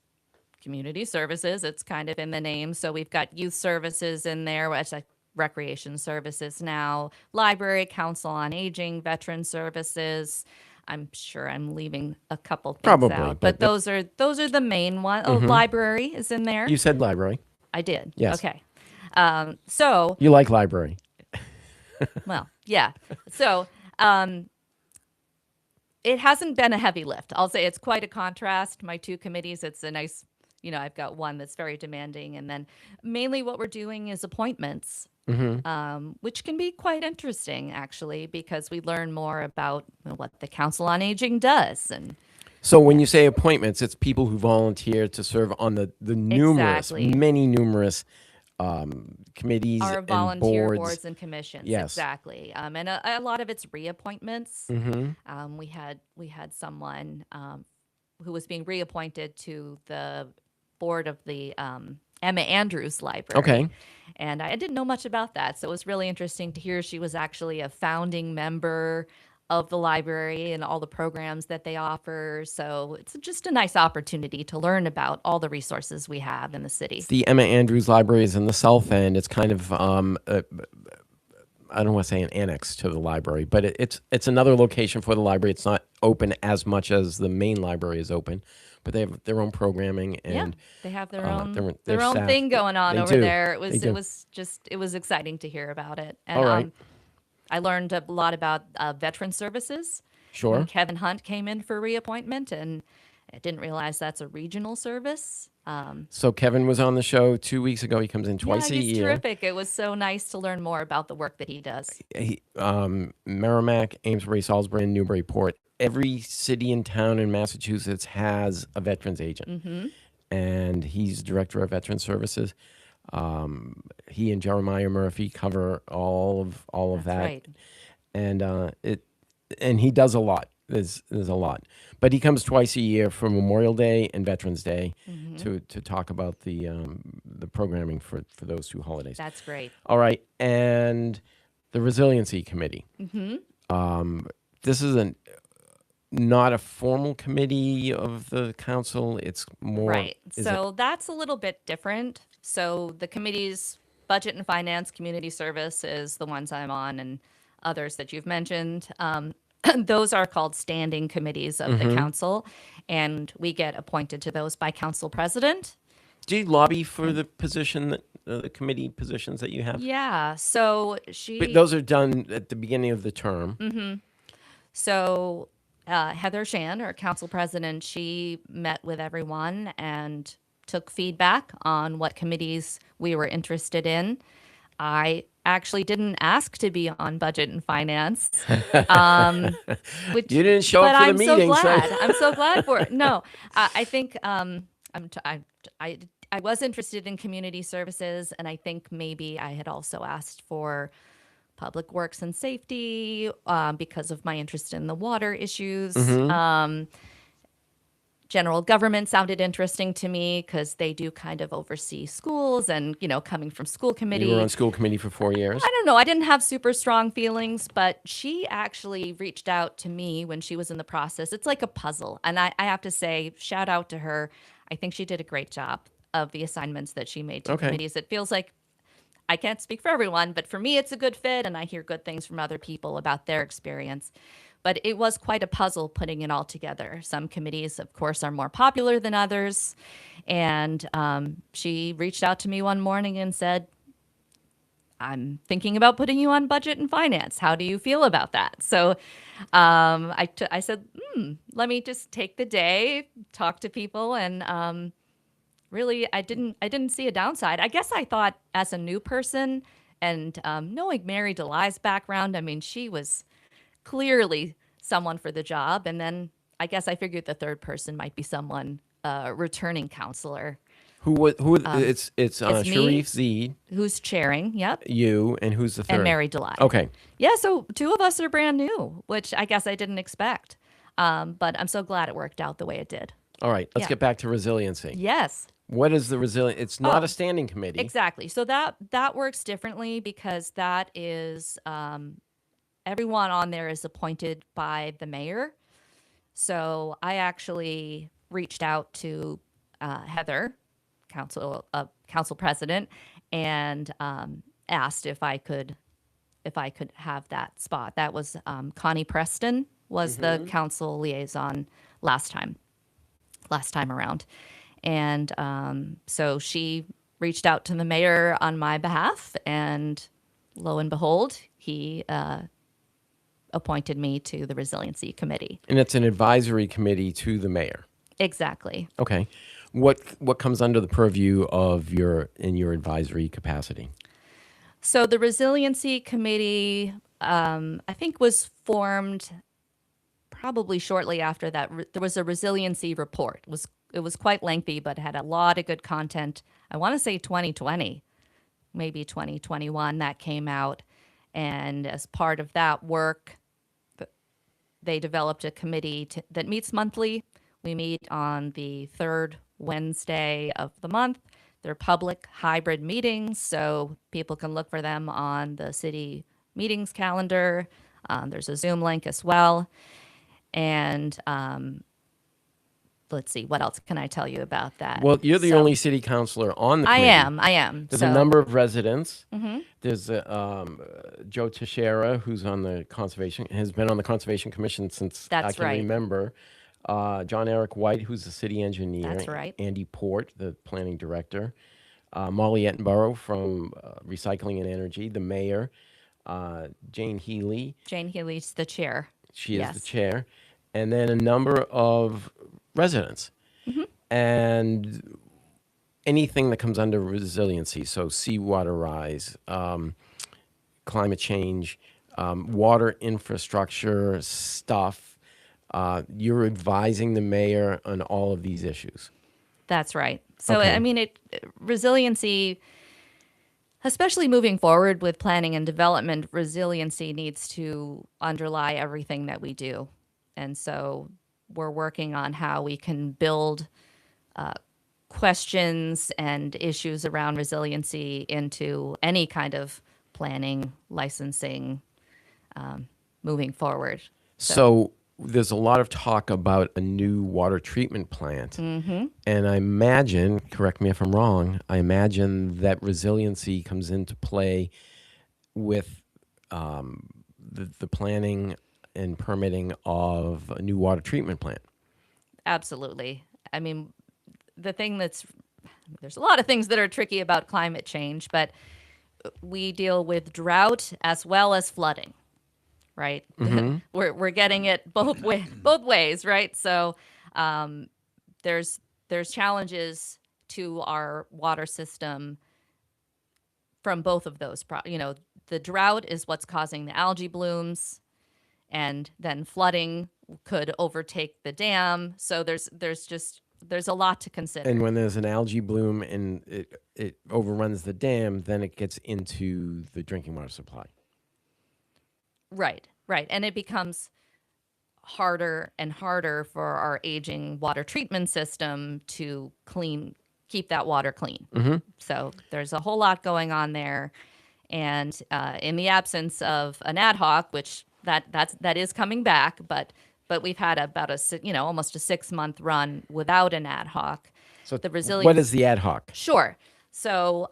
[SPEAKER 6] community services. It's kind of in the name. So we've got youth services in there, which like recreation services now, library, council on aging, veteran services. I'm sure I'm leaving a couple things
[SPEAKER 2] Probably,
[SPEAKER 6] out,
[SPEAKER 2] but
[SPEAKER 6] but those are the main ones. Oh, library is in there.
[SPEAKER 2] You said library.
[SPEAKER 6] I did.
[SPEAKER 2] Yes.
[SPEAKER 6] Okay. So
[SPEAKER 2] You like library.
[SPEAKER 6] well, yeah. So it hasn't been a heavy lift. I'll say it's quite a contrast. My 2 committees, it's a nice, I've got one that's very demanding. And then mainly what we're doing is appointments, which can be quite interesting, actually, because we learn more about what the Council on Aging does. And
[SPEAKER 2] So when you say appointments, it's people who volunteer to serve on the numerous,
[SPEAKER 6] Exactly.
[SPEAKER 2] many numerous committees
[SPEAKER 6] our
[SPEAKER 2] and
[SPEAKER 6] volunteer boards and commissions.
[SPEAKER 2] Yes.
[SPEAKER 6] Exactly. And a lot of it's reappointments.
[SPEAKER 2] Mm-hmm.
[SPEAKER 6] We had someone who was being reappointed to the board of the Emma Andrews Library.
[SPEAKER 2] Okay.
[SPEAKER 6] And I didn't know much about that. So it was really interesting to hear she was actually a founding member of the library and all the programs that they offer. So it's just a nice opportunity to learn about all the resources we have in the city.
[SPEAKER 2] The Emma Andrews Library is in the South End. It's kind of I don't want to say an annex to the library, but it's another location for the library. It's not open as much as the main library is open, but they have their own programming and
[SPEAKER 6] They have their
[SPEAKER 2] their
[SPEAKER 6] own
[SPEAKER 2] staff.
[SPEAKER 6] thing going on
[SPEAKER 2] They
[SPEAKER 6] over
[SPEAKER 2] do.
[SPEAKER 6] there.
[SPEAKER 2] They do.
[SPEAKER 6] It was exciting to hear about it. And
[SPEAKER 2] All right.
[SPEAKER 6] I learned a lot about veteran services.
[SPEAKER 2] Sure.
[SPEAKER 6] When Kevin Hunt came in for reappointment, and I didn't realize that's a regional service.
[SPEAKER 2] So Kevin was on the show 2 weeks ago. He comes in twice
[SPEAKER 6] yeah,
[SPEAKER 2] a
[SPEAKER 6] he's
[SPEAKER 2] year.
[SPEAKER 6] terrific. It was so nice to learn more about the work that he does.
[SPEAKER 2] Merrimack, Amesbury, Salisbury, and Newburyport. Every city and town in Massachusetts has a veterans agent, and he's director of Veteran Services. He and Jeremiah Murphy cover all of that,
[SPEAKER 6] right.
[SPEAKER 2] and he does a lot. There's a lot, but he comes twice a year for Memorial Day and Veterans Day to talk about the programming for those two holidays.
[SPEAKER 6] That's great.
[SPEAKER 2] All right, and the Resiliency Committee. This is not a formal committee of the council. It's more
[SPEAKER 6] Right.
[SPEAKER 2] is
[SPEAKER 6] So that's a little bit different. So the committees, Budget and Finance, Community Service is the ones I'm on, and others that you've mentioned. Those are called standing committees of the council, and we get appointed to those by council president.
[SPEAKER 2] Do you lobby for the position that the committee positions that you have?
[SPEAKER 6] Yeah. So
[SPEAKER 2] But those are done at the beginning of the term.
[SPEAKER 6] So Heather Shan, our council president, she met with everyone and took feedback on what committees we were interested in. I actually didn't ask to be on Budget and Finance. Which,
[SPEAKER 2] You didn't show
[SPEAKER 6] but
[SPEAKER 2] up for
[SPEAKER 6] I'm
[SPEAKER 2] the
[SPEAKER 6] so
[SPEAKER 2] meeting, so-
[SPEAKER 6] glad. I'm so glad for it. No, I think I was interested in community services, and I think maybe I had also asked for public works and safety because of my interest in the water issues. General government sounded interesting to me because they do kind of oversee schools and, coming from school committee.
[SPEAKER 2] You were on school committee for 4 years.
[SPEAKER 6] I don't know. I didn't have super strong feelings, but she actually reached out to me when she was in the process. It's like a puzzle. And I have to say, shout out to her. I think she did a great job of the assignments that she made to
[SPEAKER 2] Okay.
[SPEAKER 6] committees. It feels like, I can't speak for everyone, but for me, it's a good fit. And I hear good things from other people about their experience. But it was quite a puzzle putting it all together. Some committees, of course, are more popular than others. And she reached out to me one morning and said, I'm thinking about putting you on Budget and Finance. How do you feel about that? So I said, let me just take the day, talk to people, and really, I didn't see a downside. I guess I thought as a new person and knowing Mary DeLi's background, I mean, she was clearly someone for the job. And then I guess I figured the third person might be someone, returning counselor
[SPEAKER 2] It's
[SPEAKER 6] me.
[SPEAKER 2] Sharif Zeed,
[SPEAKER 6] who's chairing. Yep.
[SPEAKER 2] you, and who's the third?
[SPEAKER 6] And Mary DeLi.
[SPEAKER 2] Okay.
[SPEAKER 6] Yeah, so two of us are brand new, which I guess I didn't expect. But I'm so glad it worked out the way it did.
[SPEAKER 2] All right. Let's
[SPEAKER 6] Yeah.
[SPEAKER 2] get back to resiliency.
[SPEAKER 6] Yes.
[SPEAKER 2] What is the resilient? It's not
[SPEAKER 6] Oh,
[SPEAKER 2] a standing committee.
[SPEAKER 6] Exactly. So that works differently because that is everyone on there is appointed by the mayor. So I actually reached out to Heather, council president, and asked if I could have that spot. That was Connie Preston was the council liaison last time around. And so she reached out to the mayor on my behalf, and lo and behold, he appointed me to the Resiliency Committee.
[SPEAKER 2] And it's an advisory committee to the mayor.
[SPEAKER 6] Exactly.
[SPEAKER 2] Okay. What comes under the purview of your advisory capacity?
[SPEAKER 6] So the Resiliency Committee, I think, was formed probably shortly after that. There was a resiliency report. It was quite lengthy, but had a lot of good content. I want to say 2020, maybe 2021, that came out. And as part of that work, they developed a committee that meets monthly. We meet on the third Wednesday of the month. They're public hybrid meetings, so people can look for them on the city meetings calendar. There's a Zoom link as well. And let's see, what else can I tell you about that?
[SPEAKER 2] Well, you're the
[SPEAKER 6] So-
[SPEAKER 2] only city councilor on the
[SPEAKER 6] I
[SPEAKER 2] committee.
[SPEAKER 6] am.
[SPEAKER 2] There's
[SPEAKER 6] So,
[SPEAKER 2] a number of residents. There's Joe Teixeira, who's on the conservation, has been on the conservation commission since I
[SPEAKER 6] That's
[SPEAKER 2] can
[SPEAKER 6] right.
[SPEAKER 2] remember. John Eric White, who's the city engineer.
[SPEAKER 6] That's right.
[SPEAKER 2] Andy Port, the planning director. Molly Ettenborough from Recycling and Energy, the mayor. Jane Healy,
[SPEAKER 6] Jane Healy's the chair.
[SPEAKER 2] she is the
[SPEAKER 6] Yes.
[SPEAKER 2] chair, and then a number of residents.
[SPEAKER 6] Mm-hmm.
[SPEAKER 2] And anything that comes under resiliency, so seawater rise, climate change, water infrastructure stuff, you're advising the mayor on all of these issues.
[SPEAKER 6] That's right. So,
[SPEAKER 2] Okay.
[SPEAKER 6] I mean, resiliency, especially moving forward with planning and development, resiliency needs to underlie everything that we do. And so we're working on how we can build questions and issues around resiliency into any kind of planning, licensing, moving forward.
[SPEAKER 2] So there's a lot of talk about a new water treatment plant. And I imagine, correct me if I'm wrong, I imagine that resiliency comes into play with the planning and permitting of a new water treatment plant.
[SPEAKER 6] Absolutely. I mean, there's a lot of things that are tricky about climate change, but we deal with drought as well as flooding, right? We're getting it both ways, right? So there's challenges to our water system from both of those. The drought is what's causing the algae blooms, and then flooding could overtake the dam. So there's a lot to consider.
[SPEAKER 2] And when there's an algae bloom and it overruns the dam, then it gets into the drinking water supply.
[SPEAKER 6] Right. And it becomes harder and harder for our aging water treatment system to keep that water clean. So there's a whole lot going on there. And in the absence of an ad hoc, which that is coming back, but we've had about almost a 6-month run without an ad hoc.
[SPEAKER 2] So
[SPEAKER 6] The resilience-
[SPEAKER 2] what is the ad hoc?
[SPEAKER 6] Sure. So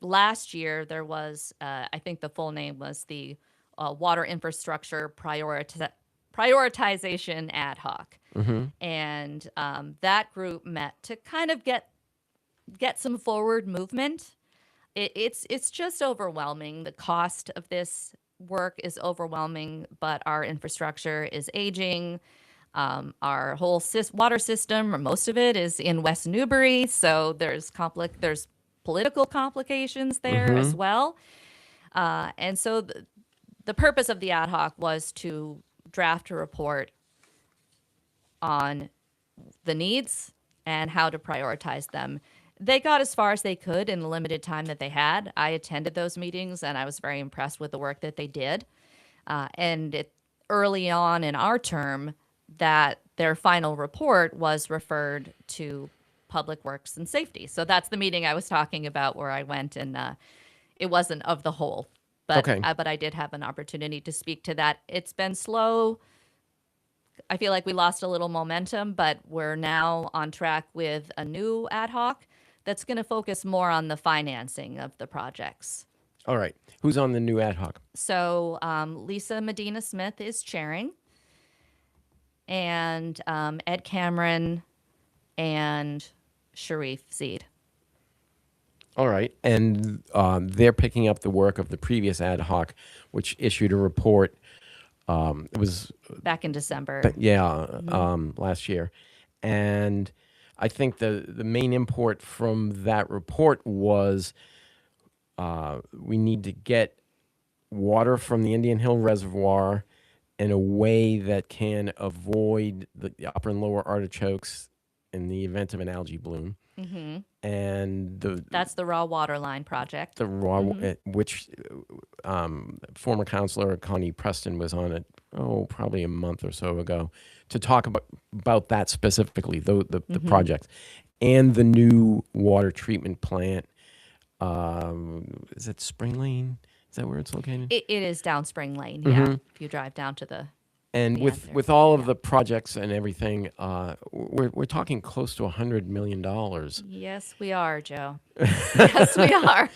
[SPEAKER 6] last year there was, I think the full name was the Water Infrastructure Prioritization Ad Hoc. And that group met to kind of get some forward movement. It's just overwhelming. The cost of this work is overwhelming, but our infrastructure is aging. Our whole water system, or most of it, is in West Newbury, so there's political complications there as well. And so the purpose of the ad hoc was to draft a report on the needs and how to prioritize them. They got as far as they could in the limited time that they had. I attended those meetings, and I was very impressed with the work that they did. Early on in our term, that their final report was referred to Public Works and Safety. So that's the meeting I was talking about where I went, and it wasn't of the whole. But,
[SPEAKER 2] Okay.
[SPEAKER 6] but I did have an opportunity to speak to that. It's been slow. I feel like we lost a little momentum, but we're now on track with a new ad hoc that's going to focus more on the financing of the projects.
[SPEAKER 2] All right. Who's on the new ad hoc?
[SPEAKER 6] So Lisa Medina Smith is chairing, and Ed Cameron and Sharif Zeid.
[SPEAKER 2] All right. And they're picking up the work of the previous ad hoc, which issued a report. It was
[SPEAKER 6] Back in December.
[SPEAKER 2] last year. And I think the main import from that report was we need to get water from the Indian Hill Reservoir in a way that can avoid the upper and lower artichokes in the event of an algae bloom. And
[SPEAKER 6] That's the raw water line project.
[SPEAKER 2] the raw, which former councilor Connie Preston was on it, probably a month or so ago, to talk about that specifically, the project, and the new water treatment plant. Is it Spring Lane? Is that where it's located?
[SPEAKER 6] It is down Spring Lane, yeah. If you drive down to the
[SPEAKER 2] And
[SPEAKER 6] the
[SPEAKER 2] with
[SPEAKER 6] end there.
[SPEAKER 2] with all of the projects and everything, we're talking close to $100 million.
[SPEAKER 6] Yes, we are, Joe. Yes, we are.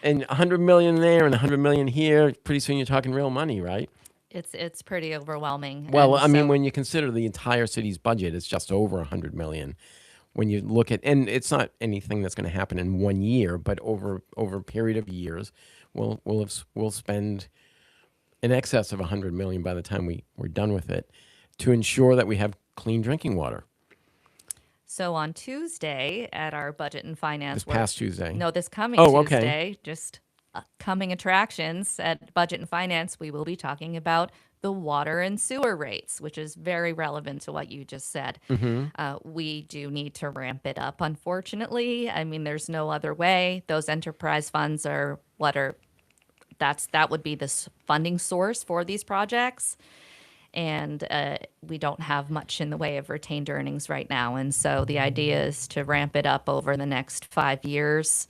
[SPEAKER 2] And 100 million there and 100 million here. Pretty soon you're talking real money, right?
[SPEAKER 6] It's pretty overwhelming.
[SPEAKER 2] Well,
[SPEAKER 6] And
[SPEAKER 2] I mean,
[SPEAKER 6] so-
[SPEAKER 2] when you consider the entire city's budget, it's just over 100 million. When you look at, and it's not anything that's going to happen in 1 year, but over a period of years, we'll spend in excess of 100 million by the time we're done with it to ensure that we have clean drinking water.
[SPEAKER 6] So on Tuesday at our budget and finance
[SPEAKER 2] This past Tuesday.
[SPEAKER 6] No, this coming
[SPEAKER 2] Oh, okay.
[SPEAKER 6] Tuesday, just coming attractions at budget and finance, we will be talking about the water and sewer rates, which is very relevant to what you just said. We do need to ramp it up, unfortunately. I mean, there's no other way. Those enterprise funds are that would be the funding source for these projects. And we don't have much in the way of retained earnings right now. And so the idea is to ramp it up over the next 5 years.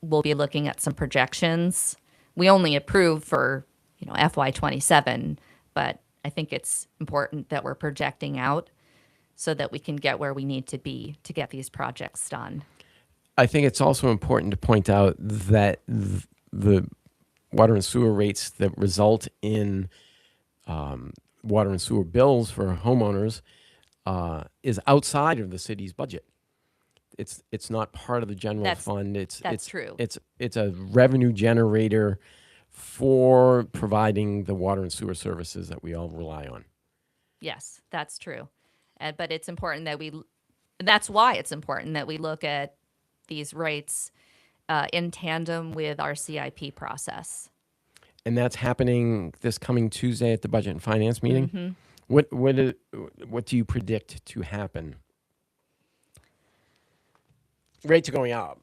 [SPEAKER 6] We'll be looking at some projections. We only approve for, FY27, but I think it's important that we're projecting out so that we can get where we need to be to get these projects done.
[SPEAKER 2] I think it's also important to point out that the water and sewer rates that result in water and sewer bills for homeowners is outside of the city's budget. It's not part of the general fund.
[SPEAKER 6] That's true.
[SPEAKER 2] It's a revenue generator for providing the water and sewer services that we all rely on.
[SPEAKER 6] Yes, that's true. But it's important that that's why it's important that we look at these rates in tandem with our CIP process.
[SPEAKER 2] And that's happening this coming Tuesday at the Budget and Finance meeting. What do you predict to happen? Rates are going up.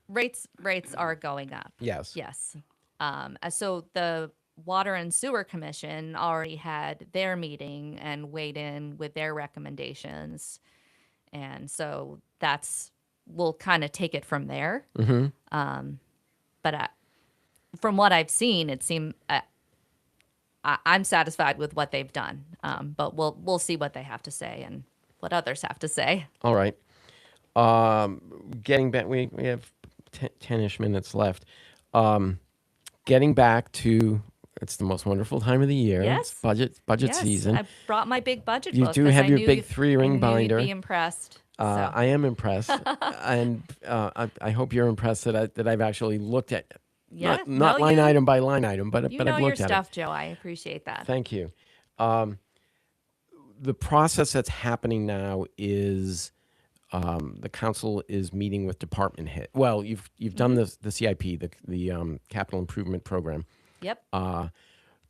[SPEAKER 6] Rates are going up.
[SPEAKER 2] Yes.
[SPEAKER 6] Yes. So the Water and Sewer Commission already had their meeting and weighed in with their recommendations. And so we'll kind of take it from there. But from what I've seen, it seemed I'm satisfied with what they've done. But we'll see what they have to say and what others have to say.
[SPEAKER 2] All right. Getting back, we have 10-ish minutes left. Getting back to, it's the most wonderful time of the year.
[SPEAKER 6] Yes.
[SPEAKER 2] It's budget
[SPEAKER 6] Yes,
[SPEAKER 2] season.
[SPEAKER 6] I brought my big budget
[SPEAKER 2] You
[SPEAKER 6] book.
[SPEAKER 2] do
[SPEAKER 6] 'cause
[SPEAKER 2] have
[SPEAKER 6] I
[SPEAKER 2] your
[SPEAKER 6] knew
[SPEAKER 2] big
[SPEAKER 6] you-
[SPEAKER 2] 3-ring
[SPEAKER 6] I knew
[SPEAKER 2] binder.
[SPEAKER 6] You'd be impressed. So.
[SPEAKER 2] I am impressed, and I hope you're impressed that I've actually looked at
[SPEAKER 6] Yeah,
[SPEAKER 2] not
[SPEAKER 6] no,
[SPEAKER 2] line
[SPEAKER 6] you-
[SPEAKER 2] item by line item, but
[SPEAKER 6] You
[SPEAKER 2] but
[SPEAKER 6] know
[SPEAKER 2] I've
[SPEAKER 6] your
[SPEAKER 2] looked at
[SPEAKER 6] stuff,
[SPEAKER 2] it.
[SPEAKER 6] Joe. I appreciate that.
[SPEAKER 2] Thank you. The process that's happening now is the council is meeting with department head. Well, you've done the CIP, the capital improvement program.
[SPEAKER 6] Yep.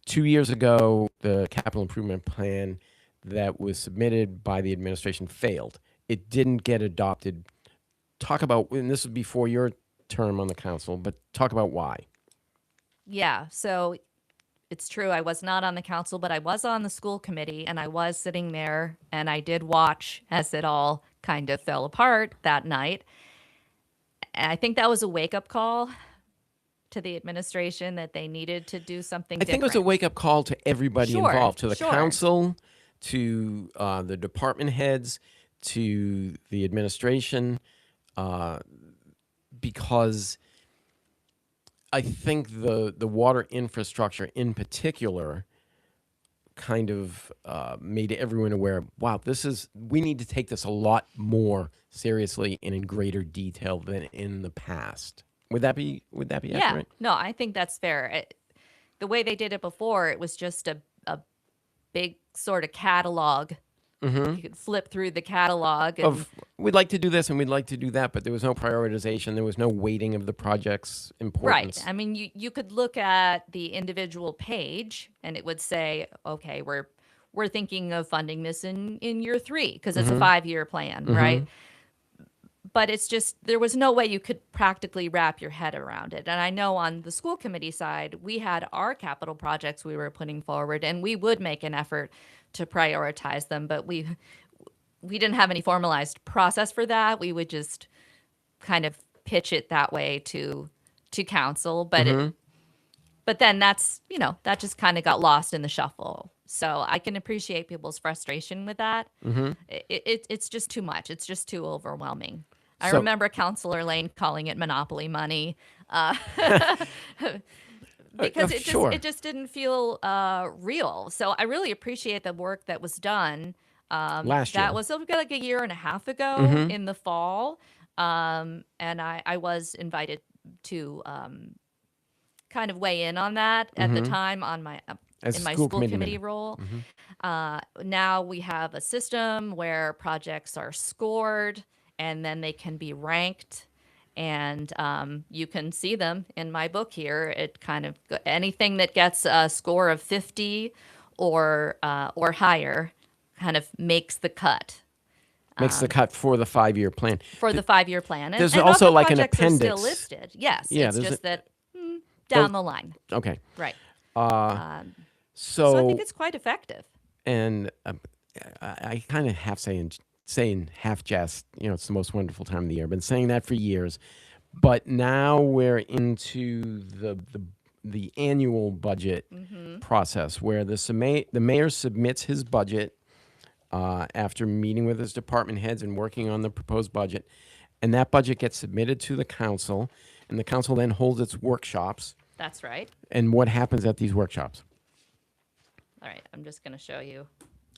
[SPEAKER 2] 2 years ago, the capital improvement plan that was submitted by the administration failed. It didn't get adopted. Talk about, and this was before your term on the council, but talk about why.
[SPEAKER 6] Yeah. So it's true. I was not on the council, but I was on the school committee and I was sitting there and I did watch as it all kind of fell apart that night. And I think that was a wake up call to the administration that they needed to do something
[SPEAKER 2] I think it was a
[SPEAKER 6] different.
[SPEAKER 2] wake-up call to everybody
[SPEAKER 6] Sure,
[SPEAKER 2] involved, to the
[SPEAKER 6] sure.
[SPEAKER 2] council, to the department heads, to the administration, because I think the water infrastructure in particular kind of made everyone aware, wow, we need to take this a lot more seriously and in greater detail than in the past. Would that be
[SPEAKER 6] Yeah.
[SPEAKER 2] accurate?
[SPEAKER 6] No, I think that's fair. The way they did it before, it was just a big sort of catalog. You could flip through the catalog and
[SPEAKER 2] Of we'd like to do this and we'd like to do that, but there was no prioritization. There was no weighting of the project's importance.
[SPEAKER 6] right. I mean, you could look at the individual page and it would say, okay, we're thinking of funding this in year 3 because it's a 5-year plan, right? But it's just there was no way you could practically wrap your head around it. And I know on the school committee side, we had our capital projects we were putting forward, and we would make an effort to prioritize them, but we didn't have any formalized process for that. We would just kind of pitch it that way to to council, but but then that's, that just kind of got lost in the shuffle. So I can appreciate people's frustration with that. It's just too much. It's just too overwhelming. I
[SPEAKER 2] So-
[SPEAKER 6] remember Councilor Lane calling it monopoly money. Because
[SPEAKER 2] sure.
[SPEAKER 6] it just didn't feel real. So I really appreciate the work that was done.
[SPEAKER 2] Last year.
[SPEAKER 6] That was like a year and a half ago in the fall. And I was invited to kind of weigh in on that at the time on my
[SPEAKER 2] As
[SPEAKER 6] in my
[SPEAKER 2] school
[SPEAKER 6] school
[SPEAKER 2] committee
[SPEAKER 6] committee
[SPEAKER 2] member.
[SPEAKER 6] role. Now we have a system where projects are scored and then they can be ranked. And you can see them in my book here. It kind of anything that gets a score of 50 or higher kind of makes the cut
[SPEAKER 2] Makes the cut for the 5-year plan.
[SPEAKER 6] for the 5-year plan. And,
[SPEAKER 2] there's
[SPEAKER 6] and
[SPEAKER 2] also
[SPEAKER 6] other
[SPEAKER 2] like an
[SPEAKER 6] projects are
[SPEAKER 2] appendix.
[SPEAKER 6] still listed. Yes,
[SPEAKER 2] Yeah,
[SPEAKER 6] it's
[SPEAKER 2] there's
[SPEAKER 6] just
[SPEAKER 2] a-
[SPEAKER 6] that down the line,
[SPEAKER 2] Okay.
[SPEAKER 6] right?
[SPEAKER 2] So,
[SPEAKER 6] So I think it's quite effective.
[SPEAKER 2] and I kind of saying half jest, it's the most wonderful time of the year. I've been saying that for years. But now we're into the annual budget process where the mayor submits his budget after meeting with his department heads and working on the proposed budget. And that budget gets submitted to the council, and the council then holds its workshops.
[SPEAKER 6] That's right.
[SPEAKER 2] And what happens at these workshops?
[SPEAKER 6] All right, I'm just going to show you.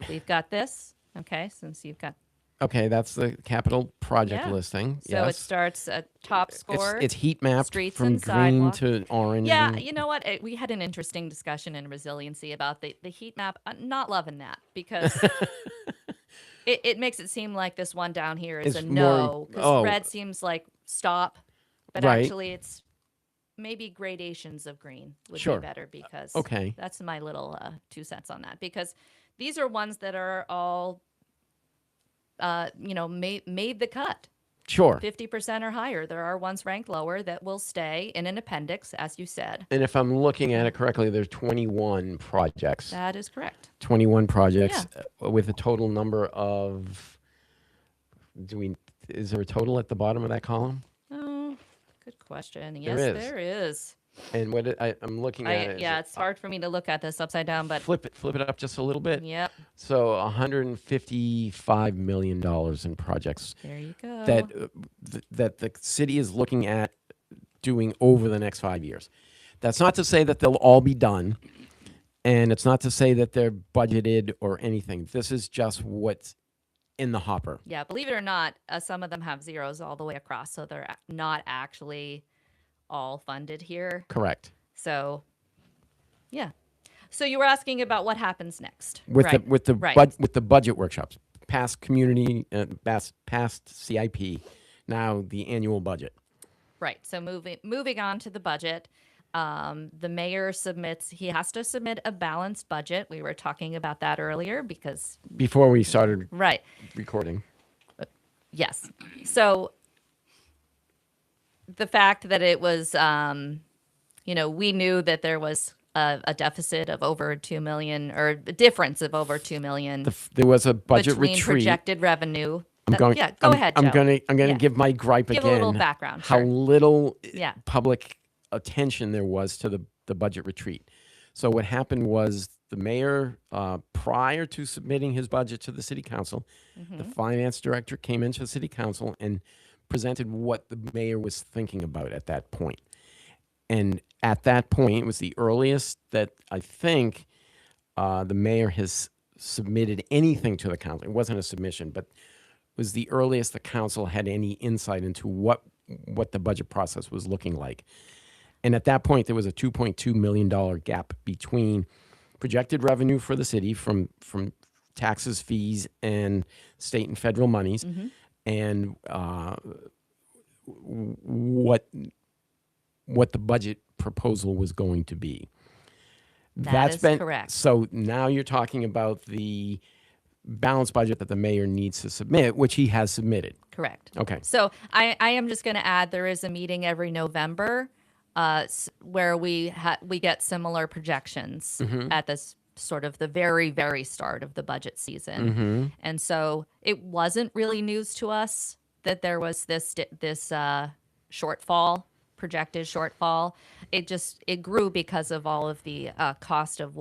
[SPEAKER 6] We've got this. Okay, since you've got
[SPEAKER 2] Okay, that's the capital project
[SPEAKER 6] Yeah.
[SPEAKER 2] listing.
[SPEAKER 6] so it
[SPEAKER 2] yes.
[SPEAKER 6] starts at top score.
[SPEAKER 2] It's heat mapped
[SPEAKER 6] streets
[SPEAKER 2] from
[SPEAKER 6] and
[SPEAKER 2] green
[SPEAKER 6] sidewalk.
[SPEAKER 2] to orange.
[SPEAKER 6] Yeah,
[SPEAKER 2] and-
[SPEAKER 6] you know what? We had an interesting discussion in resiliency about the heat map. I'm not loving that because it makes it seem like this one down here is
[SPEAKER 2] It's
[SPEAKER 6] a
[SPEAKER 2] more-
[SPEAKER 6] no. Because
[SPEAKER 2] oh.
[SPEAKER 6] red seems like stop, but
[SPEAKER 2] Right.
[SPEAKER 6] actually it's maybe gradations of green would
[SPEAKER 2] Sure.
[SPEAKER 6] be better because
[SPEAKER 2] Okay.
[SPEAKER 6] that's my little 2 cents on that. Because these are ones that are all, made the cut.
[SPEAKER 2] Sure.
[SPEAKER 6] 50% or higher. There are ones ranked lower that will stay in an appendix, as you said.
[SPEAKER 2] And if I'm looking at it correctly, there's 21 projects.
[SPEAKER 6] That is correct.
[SPEAKER 2] 21 projects with a total number of. Is there a total at the bottom of that column?
[SPEAKER 6] Oh, good question.
[SPEAKER 2] There
[SPEAKER 6] Yes,
[SPEAKER 2] is.
[SPEAKER 6] there is.
[SPEAKER 2] And I'm looking at it.
[SPEAKER 6] Yeah, it's hard for me to look at this upside down, but
[SPEAKER 2] Flip it up just a little bit.
[SPEAKER 6] yep,
[SPEAKER 2] So $155 million in projects
[SPEAKER 6] there you go.
[SPEAKER 2] that the city is looking at doing over the next 5 years. That's not to say that they'll all be done, and it's not to say that they're budgeted or anything. This is just what's in the hopper.
[SPEAKER 6] Yeah, believe it or not, some of them have zeros all the way across, so they're not actually all funded here.
[SPEAKER 2] Correct.
[SPEAKER 6] So, yeah. So you were asking about what happens next,
[SPEAKER 2] With
[SPEAKER 6] right?
[SPEAKER 2] the
[SPEAKER 6] right.
[SPEAKER 2] with the budget workshops, past community, past CIP, now the annual budget.
[SPEAKER 6] Right. So moving on to the budget, the mayor submits. He has to submit a balanced budget. We were talking about that earlier because
[SPEAKER 2] Before we started
[SPEAKER 6] right.
[SPEAKER 2] recording.
[SPEAKER 6] Yes. So the fact that it was, we knew that there was a deficit of over 2 million or a difference of over 2 million
[SPEAKER 2] There was a budget
[SPEAKER 6] between
[SPEAKER 2] retreat.
[SPEAKER 6] projected revenue.
[SPEAKER 2] Yeah,
[SPEAKER 6] Go ahead, Joe.
[SPEAKER 2] I'm gonna
[SPEAKER 6] Yeah.
[SPEAKER 2] give my gripe
[SPEAKER 6] Give a
[SPEAKER 2] again.
[SPEAKER 6] little background,
[SPEAKER 2] How
[SPEAKER 6] sure.
[SPEAKER 2] little
[SPEAKER 6] Yeah.
[SPEAKER 2] public attention there was to the budget retreat. So what happened was the mayor, prior to submitting his budget to the city council, the finance director came into the city council and presented what the mayor was thinking about at that point. And at that point, it was the earliest that I think the mayor has submitted anything to the council. It wasn't a submission, but it was the earliest the council had any insight into what the budget process was looking like. And at that point, there was a $2.2 million gap between projected revenue for the city from taxes, fees, and state and federal monies, and what the budget proposal was going to be.
[SPEAKER 6] That is correct.
[SPEAKER 2] So now you're talking about the balanced budget that the mayor needs to submit, which he has submitted.
[SPEAKER 6] Correct.
[SPEAKER 2] Okay.
[SPEAKER 6] So I am just going to add there is a meeting every November where we get similar projections at this sort of the very, very start of the budget season. And so it wasn't really news to us that there was this shortfall projected shortfall. It grew because of all of the cost of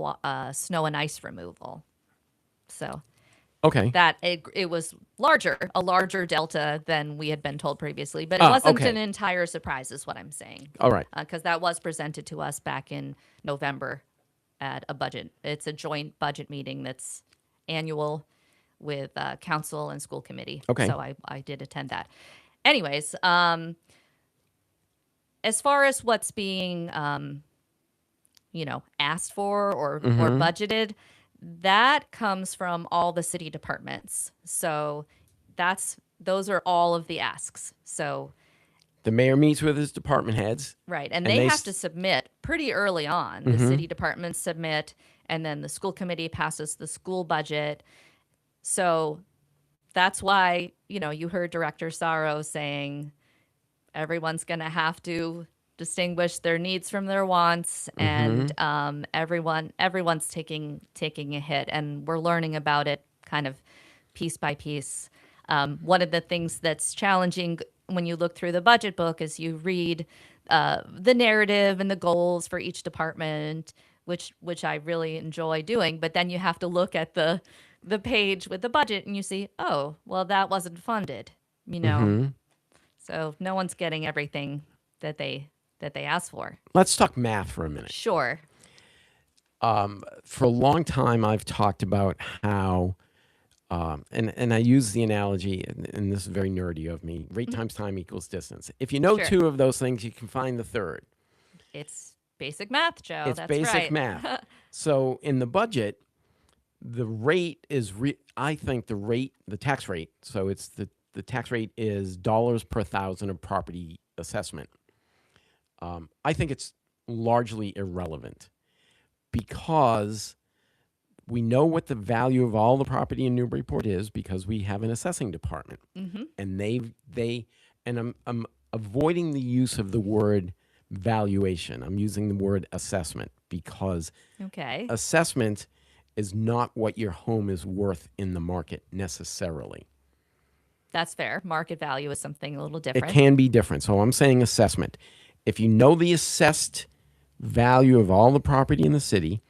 [SPEAKER 6] snow and ice removal. So
[SPEAKER 2] Okay.
[SPEAKER 6] that it was a larger delta than we had been told previously, but it
[SPEAKER 2] Ah,
[SPEAKER 6] wasn't
[SPEAKER 2] okay.
[SPEAKER 6] an entire surprise, is what I'm saying.
[SPEAKER 2] All right.
[SPEAKER 6] Because that was presented to us back in November at a budget. It's a joint budget meeting that's annual with council and school committee.
[SPEAKER 2] Okay.
[SPEAKER 6] So I did attend that. Anyways, as far as what's being, asked for or budgeted, that comes from all the city departments. So those are all of the asks. So
[SPEAKER 2] The mayor meets with his department heads.
[SPEAKER 6] right, and
[SPEAKER 2] And
[SPEAKER 6] they
[SPEAKER 2] they
[SPEAKER 6] have to submit pretty early on. The city departments submit, and then the school committee passes the school budget. So that's why you heard Director Sorrow saying everyone's going to have to distinguish their needs from their wants, and everyone's taking a hit, and we're learning about it kind of piece by piece. One of the things that's challenging when you look through the budget book is you read the narrative and the goals for each department, which I really enjoy doing. But then you have to look at the page with the budget, and you see, oh, well, that wasn't funded, So no one's getting everything that they asked for.
[SPEAKER 2] Let's talk math for a minute.
[SPEAKER 6] Sure.
[SPEAKER 2] For a long time, I've talked about how, and I use the analogy, and this is very nerdy of me, rate times time equals distance. If you know
[SPEAKER 6] Sure.
[SPEAKER 2] two of those things, you can find the third.
[SPEAKER 6] It's basic math, Joe.
[SPEAKER 2] It's
[SPEAKER 6] That's
[SPEAKER 2] basic
[SPEAKER 6] right.
[SPEAKER 2] math. So in the budget, the rate is, I think the tax rate, so it's the tax rate is dollars per thousand of property assessment. I think it's largely irrelevant because we know what the value of all the property in Newburyport is because we have an assessing department, and I'm avoiding the use of the word valuation. I'm using the word assessment because
[SPEAKER 6] Okay.
[SPEAKER 2] assessment is not what your home is worth in the market necessarily.
[SPEAKER 6] That's fair. Market value is something a little
[SPEAKER 2] It
[SPEAKER 6] different.
[SPEAKER 2] can be different. So I'm saying assessment. If you know the assessed value of all the property in the city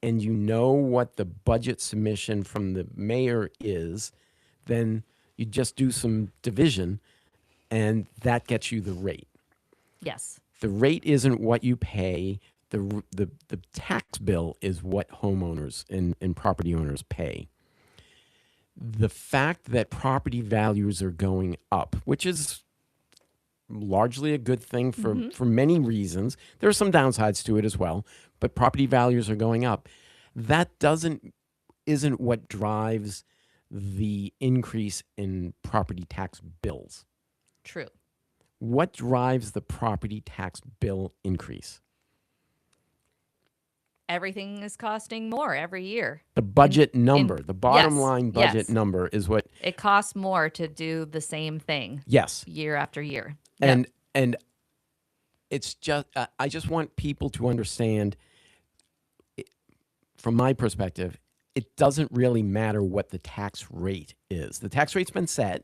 [SPEAKER 2] and you know what the budget submission from the mayor is, then you just do some division and that gets you the rate.
[SPEAKER 6] Yes.
[SPEAKER 2] The rate isn't what you pay. The tax bill is what homeowners and property owners pay. The fact that property values are going up, which is largely a good thing for many reasons. There are some downsides to it as well, but property values are going up. That isn't what drives the increase in property tax bills.
[SPEAKER 6] True.
[SPEAKER 2] What drives the property tax bill increase?
[SPEAKER 6] Everything is costing more every year.
[SPEAKER 2] The budget number, the bottom
[SPEAKER 6] yes,
[SPEAKER 2] line budget
[SPEAKER 6] yes.
[SPEAKER 2] number is what,
[SPEAKER 6] It costs more to do the same thing
[SPEAKER 2] yes.
[SPEAKER 6] year after year.
[SPEAKER 2] And it's just, I just want people to understand, from my perspective, it doesn't really matter what the tax rate is. The tax rate's been set,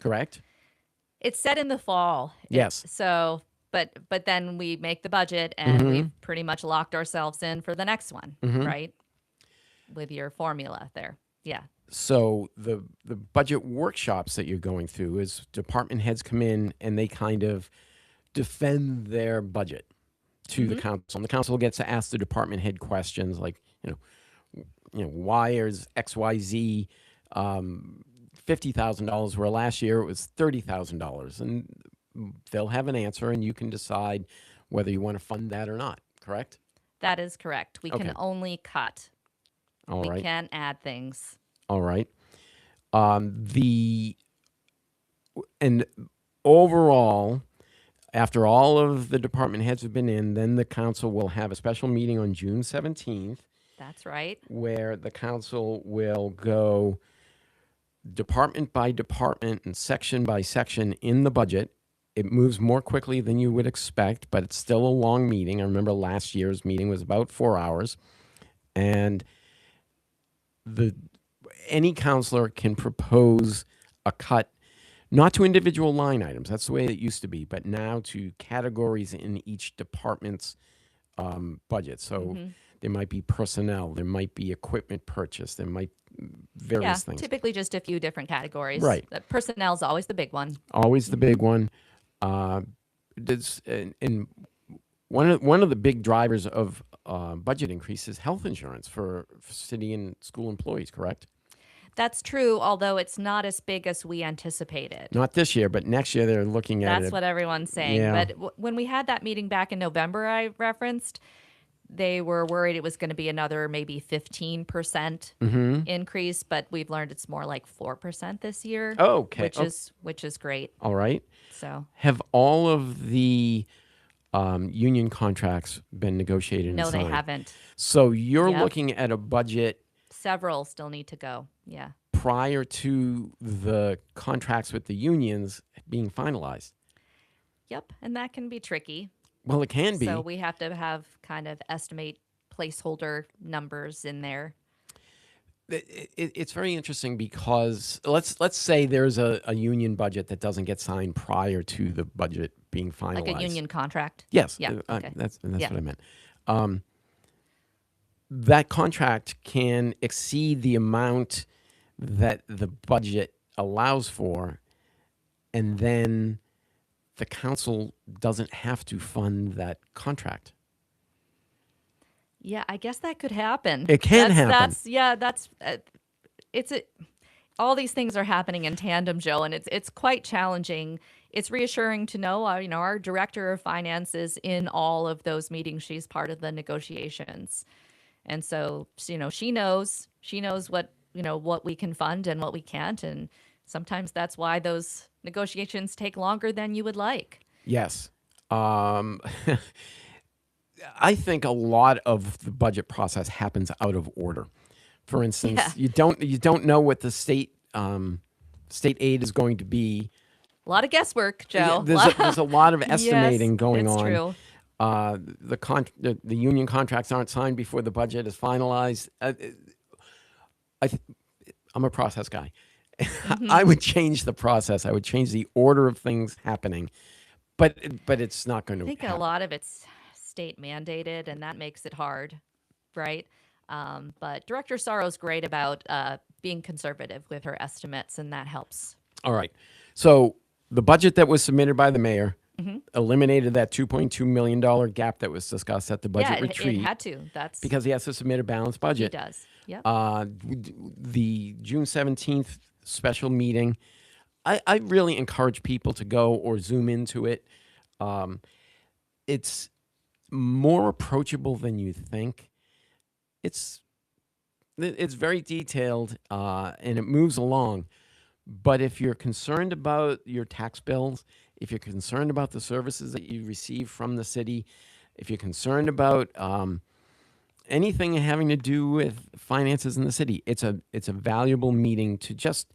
[SPEAKER 2] correct?
[SPEAKER 6] It's set in the fall.
[SPEAKER 2] Yes.
[SPEAKER 6] So, but then we make the budget and we've pretty much locked ourselves in for the next one, right? With your formula there. Yeah.
[SPEAKER 2] So the budget workshops that you're going through is department heads come in and they kind of defend their budget to the council. And the council gets to ask the department head questions like, why is XYZ $50,000 where last year it was $30,000? And they'll have an answer and you can decide whether you want to fund that or not, correct?
[SPEAKER 6] That is correct. We
[SPEAKER 2] Okay.
[SPEAKER 6] can only cut.
[SPEAKER 2] All
[SPEAKER 6] we
[SPEAKER 2] right.
[SPEAKER 6] can't add things.
[SPEAKER 2] All right. And overall, after all of the department heads have been in, then the council will have a special meeting on June 17th
[SPEAKER 6] That's right.
[SPEAKER 2] where the council will go department by department and section by section in the budget. It moves more quickly than you would expect, but it's still a long meeting. I remember last year's meeting was about 4 hours. And any counselor can propose a cut not to individual line items. That's the way it used to be, but now to categories in each department's budget. So there might be personnel, there might be equipment purchase, there might various things.
[SPEAKER 6] Typically just a few different categories.
[SPEAKER 2] Right.
[SPEAKER 6] The personnel is always the big one.
[SPEAKER 2] Always the big one. And one of the big drivers of budget increase is health insurance for city and school employees. Correct?
[SPEAKER 6] That's true, although it's not as big as we anticipated.
[SPEAKER 2] Not this year, but next year they're looking at it.
[SPEAKER 6] That's what everyone's saying.
[SPEAKER 2] Yeah.
[SPEAKER 6] But when we had that meeting back in November, I referenced, they were worried it was going to be another maybe 15% increase, but we've learned it's more like 4% this year.
[SPEAKER 2] Oh, okay.
[SPEAKER 6] Which is great.
[SPEAKER 2] All right.
[SPEAKER 6] So
[SPEAKER 2] Have all of the union contracts been negotiated
[SPEAKER 6] no,
[SPEAKER 2] and
[SPEAKER 6] they
[SPEAKER 2] signed?
[SPEAKER 6] haven't.
[SPEAKER 2] So you're
[SPEAKER 6] Yep.
[SPEAKER 2] looking at a budget
[SPEAKER 6] Several still need to go. Yeah.
[SPEAKER 2] prior to the contracts with the unions being finalized.
[SPEAKER 6] Yep. And that can be tricky.
[SPEAKER 2] Well, it can be.
[SPEAKER 6] So we have to have kind of estimate placeholder numbers in there.
[SPEAKER 2] It's very interesting because let's say there's a union budget that doesn't get signed prior to the budget being finalized.
[SPEAKER 6] Like a union contract.
[SPEAKER 2] Yes.
[SPEAKER 6] Yeah, okay.
[SPEAKER 2] That's
[SPEAKER 6] Yeah.
[SPEAKER 2] what I meant. That contract can exceed the amount that the budget allows for, and then the council doesn't have to fund that contract.
[SPEAKER 6] Yeah, I guess that could happen.
[SPEAKER 2] It can happen.
[SPEAKER 6] All these things are happening in tandem, Joe, and it's quite challenging. It's reassuring to know, our director of finance is in all of those meetings. She's part of the negotiations. And so, she knows what we can fund and what we can't. And sometimes that's why those negotiations take longer than you would like.
[SPEAKER 2] Yes. I think a lot of the budget process happens out of order. For instance,
[SPEAKER 6] Yeah.
[SPEAKER 2] you don't know what the state aid is going to be.
[SPEAKER 6] A lot of guesswork, Joe.
[SPEAKER 2] There's a lot of estimating going
[SPEAKER 6] it's
[SPEAKER 2] on.
[SPEAKER 6] True.
[SPEAKER 2] The union contracts aren't signed before the budget is finalized. I'm a process guy. I would change the process. I would change the order of things happening, but it's not going to.
[SPEAKER 6] I think a lot of it's state mandated, and that makes it hard, right? But Director Sorrow's great about being conservative with her estimates, and that helps.
[SPEAKER 2] All right. So the budget that was submitted by the mayor eliminated that $2.2 million gap that was discussed at the budget retreat.
[SPEAKER 6] It had to. That's
[SPEAKER 2] because he has to submit a balanced budget.
[SPEAKER 6] He does. Yep.
[SPEAKER 2] The June 17th special meeting, I really encourage people to go or zoom into it. It's more approachable than you think. It's very detailed and it moves along. But if you're concerned about your tax bills, if you're concerned about the services that you receive from the city, if you're concerned about anything having to do with finances in the city, it's a valuable meeting to just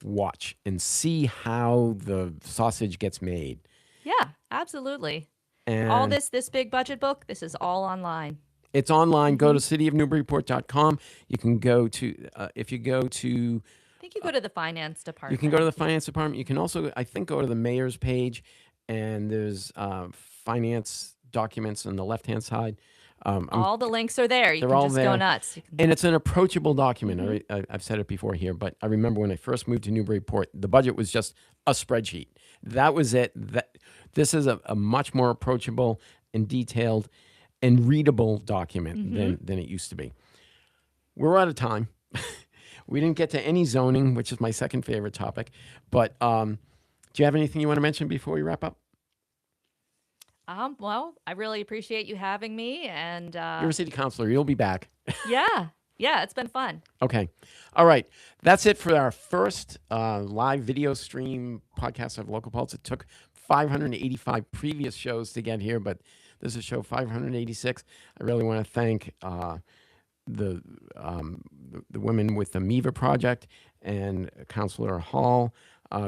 [SPEAKER 2] watch and see how the sausage gets made.
[SPEAKER 6] Yeah, absolutely.
[SPEAKER 2] And
[SPEAKER 6] All this big budget book, this is all online.
[SPEAKER 2] it's online. Go to cityofnewburyport.com. You can go to if you go to
[SPEAKER 6] I think you go to the finance department.
[SPEAKER 2] you can go to the finance department. You can also, I think, go to the mayor's page, and there's finance documents on the left-hand side.
[SPEAKER 6] All the links are there. You
[SPEAKER 2] They're
[SPEAKER 6] can
[SPEAKER 2] all
[SPEAKER 6] just
[SPEAKER 2] there.
[SPEAKER 6] go nuts. You can-
[SPEAKER 2] And it's an approachable document. I've said it before here, but I remember when I first moved to Newburyport, the budget was just a spreadsheet. That was it. This is a much more approachable and detailed and readable document than it used to be. We're out of time. We didn't get to any zoning, which is my second favorite topic. But do you have anything you want to mention before we wrap up?
[SPEAKER 6] Well, I really appreciate you having me, and
[SPEAKER 2] You're a city councilor. You'll be back.
[SPEAKER 6] yeah, it's been fun.
[SPEAKER 2] Okay. All right. That's it for our first live video stream podcast of Local Pulse. It took 585 previous shows to get here, but this is show 586. I really want to thank the women with the MIVA project and Councilor Hall.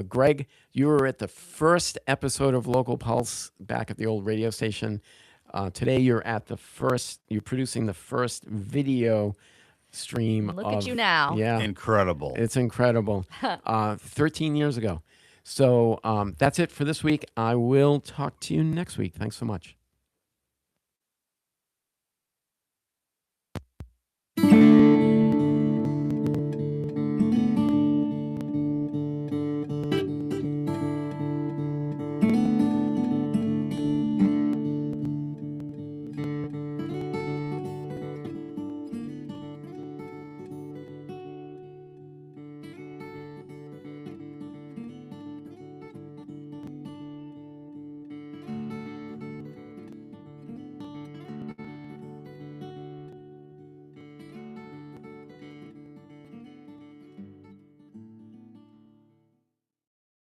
[SPEAKER 2] Greg, you were at the first episode of Local Pulse back at the old radio station. Today you're producing the first video stream.
[SPEAKER 6] Look at you now.
[SPEAKER 2] Yeah.
[SPEAKER 3] Incredible.
[SPEAKER 2] It's incredible. 13 years ago. So that's it for this week. I will talk to you next week. Thanks so much.